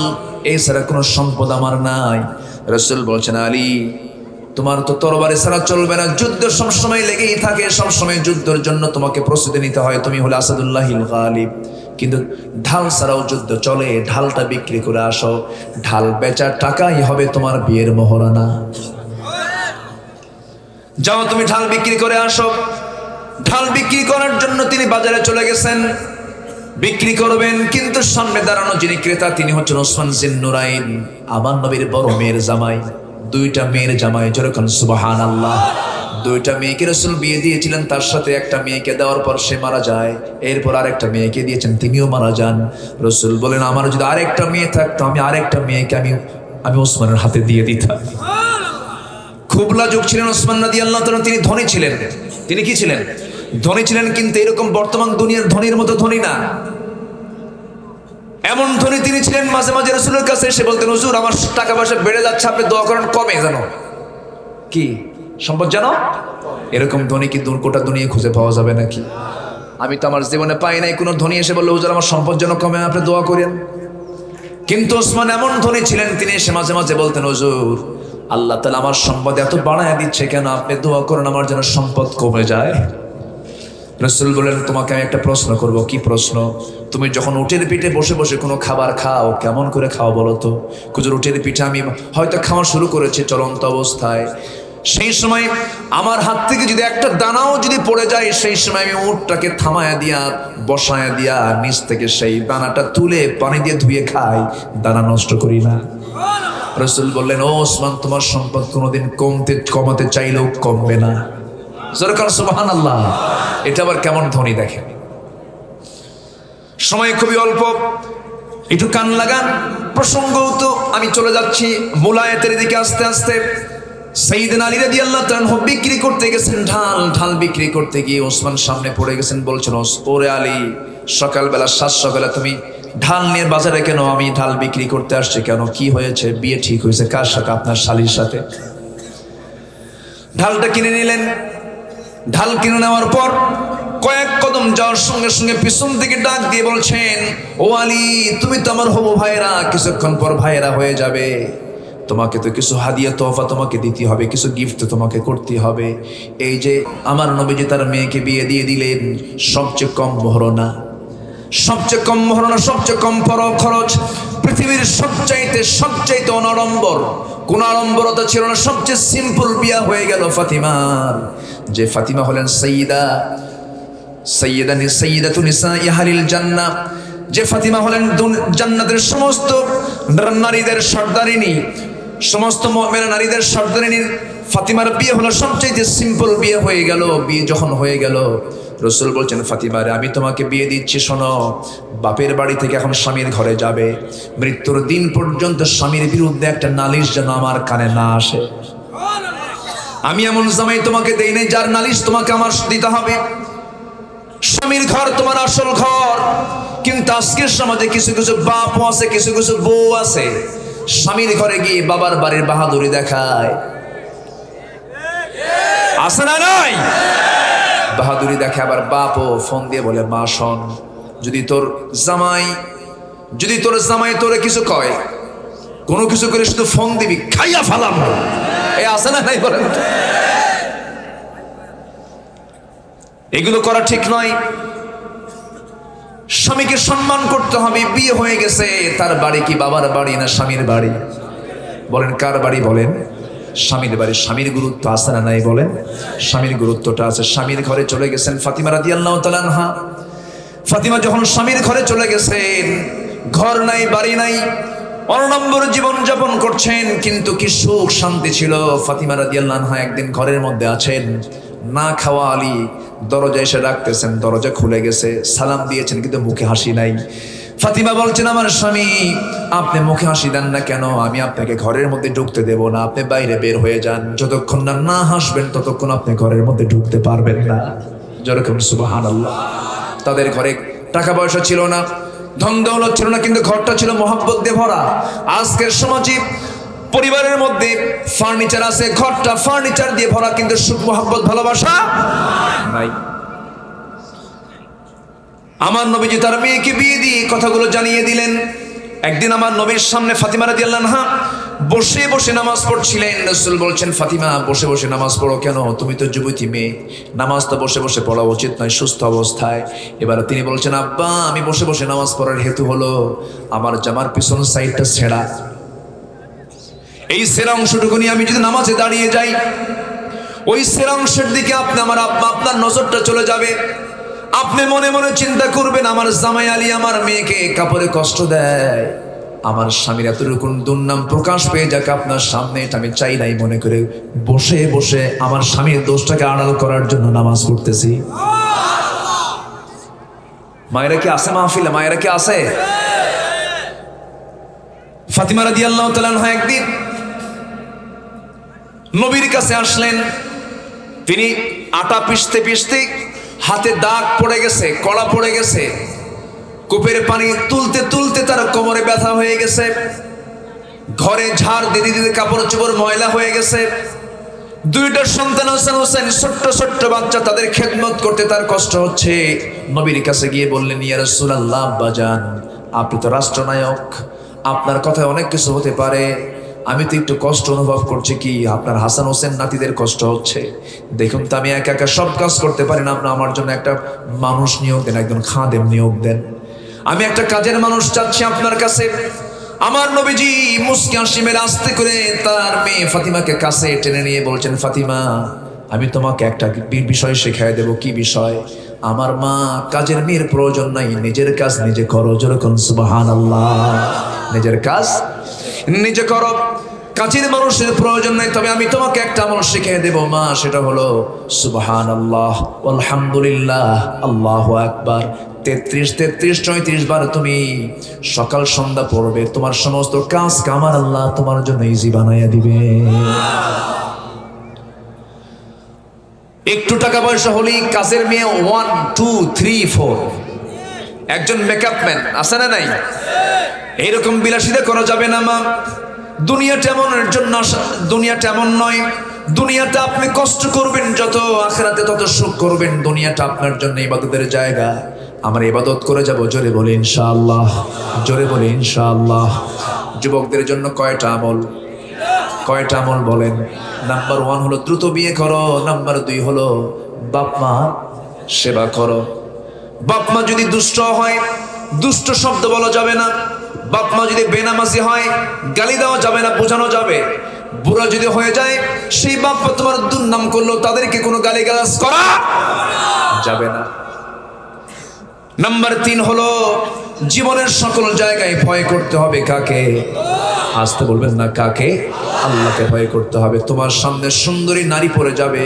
এছাড়া কোনো সম্পদ আমার নাই। রাসূল বলছেন আলী, তোমার তো তরবারি ছাড়া চলবে না, যুদ্ধ সবসময় লেগেই থাকে, সবসময় যুদ্ধের জন্য তোমাকে প্রস্তুতি নিতে হয়, তুমি হলে আসাদুল্লাহিল গালিব। কিন্তু ঢাল ছাড়াও যুদ্ধ চলে, ঢালটা বিক্রি করে আসো, ঢাল বেচার টাকাই হবে তোমার বিয়ের মহরানা। যাও তুমি ঢাল বিক্রি করে আসো। ঢাল বিক্রি করার জন্য তিনি বাজারে চলে গেছেন, বিক্রি করবেন। কিন্তু সামনে দাঁড়ানো যিনি ক্রেতা তিনি হচ্ছেন ওসমান জিন্নুরাইন, আমার নবীর বড় মেয়ের জামাই, দুইটা মেয়ের জামাই। যেরকম সুবহানাল্লাহ। দুইটা মেয়েকে রাসূল বিয়ে দিয়েছিলেন, তার সাথে একটা মেয়েকে দেওয়ার পর সে মারা যায়, এরপর আরেকটা মেয়েকে দিয়েছেন, তিনিও মারা যান। রাসূল বলেন আমার যদি আরেকটা মেয়ে থাকতো, আমি আরেকটা মেয়েকে আমি ওসমানের হাতে দিয়ে দিতাম। খুব লাজুক ছিলেন ওসমান রাদিয়াল্লাহু তাআলা। তিনি ধনী ছিলেন। তিনি কি ছিলেন? ধনী ছিলেন, কিন্তু এরকম বর্তমান দুনিয়ার ধনীর মতো ধনী না। এমন ধনী তিনি ছিলেন, মাঝে মাঝে রাসূলের কাছে এসে বলতেন হুজুর আমার টাকা পয়সা বেড়ে যাচ্ছে, আপনি দোয়া করেন কমে জানো কি সম্পদ জানো। এরকম ধনী কি গোটা দুনিয়া খুঁজে পাওয়া যাবে নাকি? আমি তো আমার জীবনে পাই নাই কোনো ধনী এসে বললো হুজুর আমার সম্পদ যেন কমে, আপনি দোয়া করেন। কিন্তু ওসমান এমন ধনী ছিলেন, তিনি এসে মাঝে মাঝে বলতেন হুজুর আল্লাহ তাআলা আমার সম্পদ এত বাড়ায় দিচ্ছে কেন, আপনি দোয়া করেন আমার যেন সম্পদ কমে যায়। রাসূল বলেন তোমাকে আমি একটা প্রশ্ন করব। কি প্রশ্ন? তুমি যখন উটের পিঠে বসে বসে কোনো খাবার খাও, কেমন করে খাও বলো তো? হুজুর উটের পিঠে আমি হয়তো খাওয়া শুরু করেছি চলন্ত অবস্থায়, সেই সময় আমার হাত থেকে যদি একটা দানাও যদি পড়ে যায়, সেই সময় আমি উটটাকে থামায়া দিয়া বসায়া দিয়া নিচ থেকে সেই দানাটা তুলে পানি দিয়ে ধুয়ে খাই, দানা নষ্ট করি না। রাসূল বললেন ও ওসমান তোমার সম্পদ কোনোদিন কমাতে চাইলেও কমবে না। সুবহানাল্লাহ। এটা আবার কেমন ধনী দেখেন। সময় খুবই অল্প, একটু কান লাগান। প্রসঙ্গ তো আমি চলে যাচ্ছি মূল আয়াতের দিকে আস্তে আস্তে। সাইয়েদনা আলী রাদিয়াল্লাহু তাআলা বিক্রি করতে গেছেন ঢাল বিক্রি করতে গিয়ে ওসমান সামনে পড়ে গেছেন, বলছেন ওরে আলী সকালবেলা সাত সকালে তুমি ঢাল নিয়ে বাজারে কেন? আমি ঢাল বিক্রি করতে আসছি। কেন, কি হয়েছে? বিয়ে ঠিক হয়েছে। কার সাথে? আপনার শালীর সাথে। ঢালটা কিনে নিলেন। ঢাল কিনে নেওয়ার পর কয়েক কদম যাওয়ার সঙ্গে সঙ্গে পিছন থেকে ডাক দিয়ে বলছেন ও আলী তুমি তো আমার হবু ভাইরা, কিছুক্ষণ পর ভাইরা হয়ে যাবে, তোমাকে তো কিছু হাদিয়া তোহফা তোমাকে দিতে হবে, কিছু গিফট তোমাকে করতে হবে। এই যে আমার নবীজি তার মেয়েকে বিয়ে দিয়ে দিলেন, সবচেয়ে কম মহরনা, সবচেয়ে কম মহরনা, সবচেয়ে কম খরচ, পৃথিবীর সবচাইতে অনাড়ম্বর, কোন আড়ম্বরতা ছিল না, সবচেয়ে সিম্পল বিয়া হয়ে গেল ফাতিমার। যে ফাতিমা হলেন সাইয়্যিদাতু নিসাই আহলিল জান্নাহ, যে ফাতিমা হলেন জান্নাতের সমস্ত নারীদের সর্দারিনী, সমস্ত মুমিনা নারীদের সর্দারিনী। ফাতিমার বিয়ে হলো সবচেয়ে সিম্পল বিয়ে হয়ে গেল। বিয়ে যখন হয়ে গেল, রাসূল বলছেন ফাতিমারে আমি তোমাকে বিয়ে দিচ্ছি, শোনো বাপের বাড়ি থেকে এখন স্বামীর ঘরে যাবে, মৃত্যুর দিন পর্যন্ত স্বামীর বিরুদ্ধে একটা নালিশ যেন আমার কানে না আসে। আমি এমন জামাই তোমাকে দেই নাই যার নালিশ তোমাকে আমার দিতে হবে। স্বামীর ঘর তোমার আসল ঘর। কিন্তু আজকের সমাজে কিছু কিছু বাপও আছে, কিছু কিছু বউ আছে, স্বামীর ঘরে গিয়ে বাবার বাড়ির বাহাদুরি দেখায়। আছে না নাই? বাহাদুরি দেখে। আবার বাপও ফোন দিয়ে বলে মা শোন, যদি তোর জামাই তোরে কিছু কয়, কোনো কিছু করে শুধু ফোন দিবি, খাইয়া ফালাম। এই আছে না নাই বলেন? এগুলো করা ঠিক নয়। স্বামীকে সম্মান করতে হবে। বিয়ে হয়ে গেছে, তার বাড়ি কি বাবার বাড়ি না স্বামীর বাড়ি? বলেন কার বাড়ি? বলেন স্বামীর বাড়ি। স্বামীর গুরুত্ব আছে না নাই? বলেন স্বামীর গুরুত্বটা আছে। স্বামীর ঘরে চলে গেছেন ফাতিমা রাদিয়াল্লাহু তাআলা আনহা। ফাতিমা যখন স্বামীর ঘরে চলে গেছেন, ঘর নাই বাড়ি নাই, অনম্বর জীবন যাপন করছেন, কিন্তু কি সুখ শান্তি ছিল। ফাতিমা রাদিয়াল্লাহু আনহা একদিন ঘরের মধ্যে আছেন, না খাওয়া আলী দরজা এসে ডাকতেছেন, দরজা খুলে গেছে, সালাম দিয়েছেন কিন্তু মুখে হাসি নাই। ফাতিমা বলছেন আমার স্বামী আপনি মুখে হাসি দেন না কেন? আমি আপনাকে ঘরের মধ্যে ঢুকতে দেব না, আপনি বাইরে বের হয়ে যান, যতক্ষণ না হাসবেন ততক্ষণ আপনি ঘরের মধ্যে ঢুকতে পারবেন না। যেরকম সুবহানাল্লাহ। তাদের ঘরে টাকা পয়সা ছিল না, ধন দৌলত ছিল না, কিন্তু ঘরটা ছিল মহব্বত দিয়ে ভরা। আজকের সমাজে পরিবারের মধ্যে ফার্নিচার আছে, ঘরটা ফার্নিচার দিয়ে ভরা, কিন্তু সুখ মহব্বত ভালোবাসা নাই। আমার নবীজি তার মেয়েকে বিয়ে দিয়ে কথাগুলো জানিয়ে দিলেন। একদিন আমার নবীর সামনে ফাতিমা রাদিয়াল্লাহু আনহা বসে বসে নামাজ পড়ছিলেন। রাসূল বলছেন, ফাতিমা বসে বসে নামাজ পড়ো কেন? তুমি তো যুবতী মেয়ে, নামাজ তো বসে বসে পড়া উচিত নয় সুস্থ অবস্থায়। এবার তিনি বলছেন, আব্বা আমি বসে বসে নামাজ পড়ার হেতু হলো আমার জামার পিছন সাইডটা ছেঁড়া। এই ছেঁড়া অংশটুকু নিয়ে আমি যদি নামাজে দাঁড়িয়ে যাই, ওই ছেঁড়া অংশের দিকে আপনার নজরটা চলে যাবে। আপনি মনে মনে চিন্তা করবেন, আমার জামাই আলী আমার মেয়েকে কাপড়ে কষ্ট দেয়, আমার স্বামীর এতটুকু দুর্নাম প্রকাশ পেয়ে যাক আপনার সামনে, এটা আমি চাই নাই। মনে করে বসে বসে আমার স্বামীর দোষটাকে আড়াল করার জন্য নামাজ পড়তেছি। মায়েরা কি আছে মাহফিলে? মায়েরা কি আছে? ফাতিমা রাদিয়াল্লাহু তাআলা আনহা একদিন নবীর কাছে আসলেন। তিনি আটা পিষতে পিষতে হাতে দাগ পড়ে গেছে, কড়া পড়ে গেছে, কূপের পানি তুলতে তুলতে তার কোমরে ব্যথা হয়ে গেছে, ঘরে ঝাড় দিতে দিতে কাপড় চোপড় ময়লা হয়ে গেছে। দুইটা সন্তান হাসান হোসেন ছোট্ট ছোট্ট বাচ্চা, তাদের খেদমত করতে তার কষ্ট হচ্ছে। নবীর কাছে গিয়ে বললেন, ইয়া রাসূলুল্লাহ, আব্বাজান আপনি তো রাষ্ট্রনায়ক, আপনার কথায় অনেক কিছু হতে পারে, আমি তো একটু কষ্ট অনুভব করছি। কি আপনার হাসান হোসেন নাতিদের কষ্ট হচ্ছে? দেখুন তো আমি একা একা সব কাজ করতে পারি না, আপনি আমার জন্য একটা মানুষ নিয়োগ দেন, একজন খাদেম নিয়োগ দেন। আমি একটা কাজের মানুষ চাচ্ছি আপনার কাছে। আমার নবীজি মুস্কি হাসি মেরে আস্তে করে তার মেয়ে ফাতিমাকে কাছে টেনে নিয়ে বলছেন, ফাতিমা আমি তোমাকে একটা বিষয় শেখায় দেব। কি বিষয়? আমার মা কাজের মেয়ের প্রয়োজন নাই, নিজের কাজ নিজে করো। যেরকম সুবহানাল্লাহ, নিজের কাজ নিজে করো, কাজের মানুষের প্রয়োজন নাই। তবে আমি তোমাকে একটা আমল শিখিয়ে দেব মা, সেটা হলো সুবহানাল্লাহ আলহামদুলিল্লাহ আল্লাহু আকবার 33 বার তুমি সকাল সন্ধ্যা পড়বে। তোমার সমস্ত কাজ কামার আল্লাহ তোমার জন্য ইজি বানাইয়া দিবে। একটু টাকা পয়সা হলেই কাজের মেয়ে 1 2 3 4। একজন মেকআপ ম্যান আছে না নাই? এইরকম বিলাসিতা করা যাবে না মা। দুনিয়াটা এমনের জন্য, দুনিয়াটা এমন নয়। দুনিয়াটা আপনি কষ্ট করবেন যত, আখিরাতে তত সুখ করবেন। দুনিয়াটা আপনার জন্য ইবাদতের জায়গা। আমরা ইবাদত করে যাব। জোরে বলি ইনশাআল্লাহ, জোরে বলি ইনশাআল্লাহ। যুবকদের জন্য কয়টা আমল? কয়টা আমল বলেন? নাম্বার 1 হলো দ্রুত বিয়ে করো। নাম্বার 2 হলো বাপ মা সেবা করো। বাপ মা যদি দুষ্ট হয়, দুষ্ট শব্দ বলা যাবে না। বাপ মা যদি বেনামাজি হয়, গালি দেওয়া যাবে না, বোঝানো যাবে। বুড়া যদি হয়ে যায়, সেই বাপ মা তোমার দুর্নাম করলো, তাদেরকে কোনো গালিগালাজ করা যাবে না। নাম্বার 3 হলো জীবনের সকল জায়গায় ভয় করতে হবে কাকে? আসতে বলবেন না, কাকে? আল্লাহকে ভয় করতে হবে। তোমার সামনে সুন্দরী নারী পড়ে যাবে,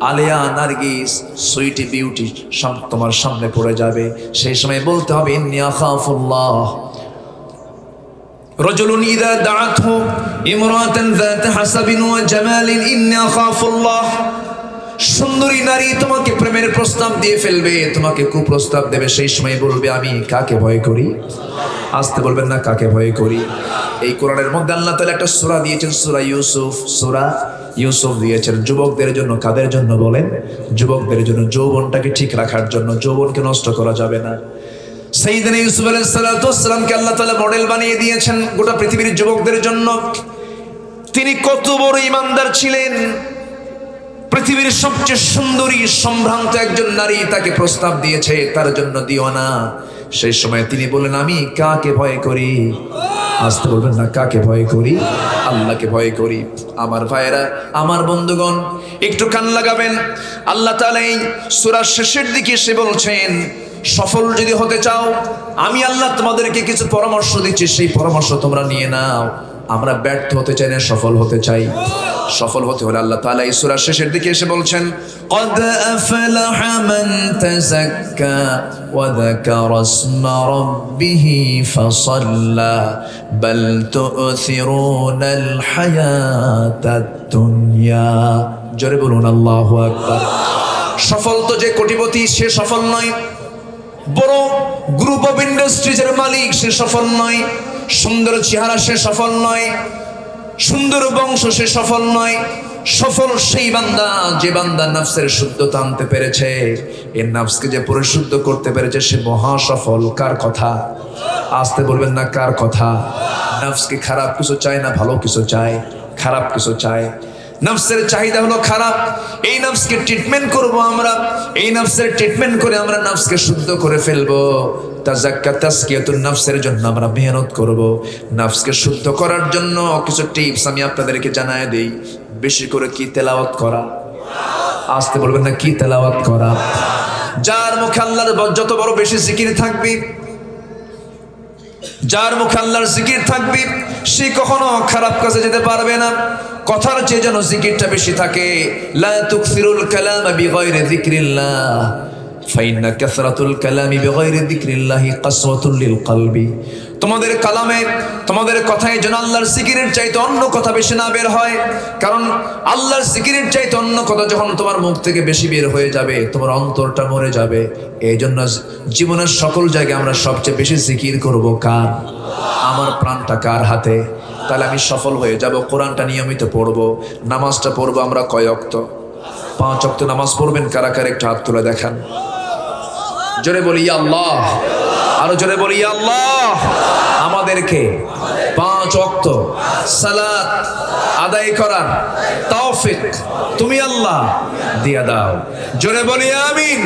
আলিয়া নারগিস সুইটি বিউটি সব তোমার সামনে পড়ে যাবে, সেই সময় বলতে হবে ইন্নী আখাফুল্লাহ। রাজুলুন ইযা দাআতহু ইমরাতান যাত হাসাবিন ওয়া জামালিন ইন্নী আখাফুল্লাহ। সুন্দরী নারী তোমাকে প্রেমের প্রস্তাব দিয়ে ফেলবে, তোমাকে কুপ্রস্তাব দেবে, সেই সময় বলবে আমি কাকে ভয় করি? আসতে বলবেন না, কাকে ভয় করি? এই কোরআনের মধ্যে আল্লাহ তাআলা একটা সূরা দিয়েছেন, সূরা ইউসুফ। সূরা ইউসুফ দিয়েছেন যুবকদের জন্য। কাদের জন্য বলেন? যুবকদের জন্য। যৌবনটাকে ঠিক রাখার জন্য, যৌবনকে নষ্ট করা যাবে না। সাইয়েদনা ইউসুফ আলাইহিস সালাতু ওয়াস সালামকে আল্লাহ তাআলা মডেল বানিয়ে দিয়েছেন গোটা পৃথিবীর যুবকদের জন্য। তিনি কত বড় ঈমানদার ছিলেন। পৃথিবীর সবচেয়ে সুন্দরী সম্ভ্রান্ত একজন নারী তাকে প্রস্তাব দিয়েছে, তার জন্য দিওয়ানা। সেই সময় তিনি বলেন আমি কাকে ভয় করি? আসতে বলবেন না, কাকে ভয় করি? আল্লাহকে ভয় করি। আমার ভাইয়েরা, আমার বন্ধুগণ, একটু কান লাগাবেন। আল্লাহ তাআলা এই সূরার শেষের দিকে এসে বলছেন, সফল যদি হতে চাও আমি আল্লাহ তোমাদেরকে কিছু পরামর্শ দিচ্ছি, সেই পরামর্শ তোমরা নিয়ে নাও। আমরা ব্যর্থ হতে চাই না, সফল হতে চাই। সফল হতে হলে আল্লাহ তাআলা এই সূরার শেষের দিকে এসে বলছেন, قد أفلح من تزكى وذكر اسم ربه فصلى بل تؤثرون الحياة الدنيا। জোরে বলুন আল্লাহু আকবার। সফল তো যে কোটিপতি সে সফল নয়, বড় গ্রুপ অফ ইন্ডাস্ট্রিজের মালিক সে সফল নয়, সুন্দর চেহারা সে সফল নয়, সুন্দর বংশ সে সফল নয়, সফল সেই বান্দা যে বান্দা নফসের শুদ্ধতা আনতে পেরেছে, এই নফসকে যে পরিশুদ্ধ করতে পেরেছে, সে মহা সফল। কার কথা? আসতে বলবেন না, কার কথা? নফসকে খারাপ কিছু চায় না, ভালো কিছু চায়? খারাপ কিছু চায়। নফসের চাহিদা হলো খারাপ। এই নফসকে ট্রিটমেন্ট করব আমরা, এই নফসের ট্রিটমেন্ট করে আমরা নফসকে শুদ্ধ করে ফেলবো। তাজাক্কা তাজকিয়াতুন নফসের জন্য আমরা মেহনত করব। নফসকে শুদ্ধ করার জন্য কিছু টিপস আমি আপনাদেরকে জানায় দেই। বেশি করে কি তেলাওয়াত করা? আসতে বলবেন না, কি তেলাওয়াত করা? যার মুখে আল্লাহর যত বড় বেশি জিকির থাকবে, যার মুখে আল্লাহর জিকির থাকবে, সে কখনো খারাপ কাজে যেতে পারবে না। কথার চেয়ে যেন জিকিরটা বেশি থাকে। লা তুকসিরুল কালামা বিগাইরি যিকরিল্লাহ ফাইন্না কাসরাতুল কালামি বিগাইরি যিকরিল্লাহি কাসওয়াতুল লিল কলবি। তোমাদের কালামে, তোমাদের কথায় যেন আল্লাহর জিকিরের চাইতে অন্য কথা বেশি না বের হয়। কারণ আল্লাহর জিকিরের চাইতে অন্য কথা যখন তোমার মুখ থেকে বেশি বের হয়ে যাবে, তোমার অন্তরটা মরে যাবে। এই জন্য জীবনের সকল জায়গায় আমরা সবচেয়ে বেশি জিকির করব কার? আমার প্রাণটা কার হাতে? তাহলে আমি সফল হয়ে যাব। কোরআনটা নিয়মিত পড়বো, নামাজটা পড়বো আমরা কয় ওয়াক্ত? 5 ওয়াক্ত নামাজ পড়বেন কারা কারা? একটু হাত তুলে দেখান। জোরে বলি ইয়া আল্লাহ, আরো জোরে বলি ইয়া আল্লাহ। আমাদেরকে 5 ওয়াক্ত সালাত আদায় করার তৌফিক তুমি আল্লাহ দিয়া দাও। জোরে বলি আমিন।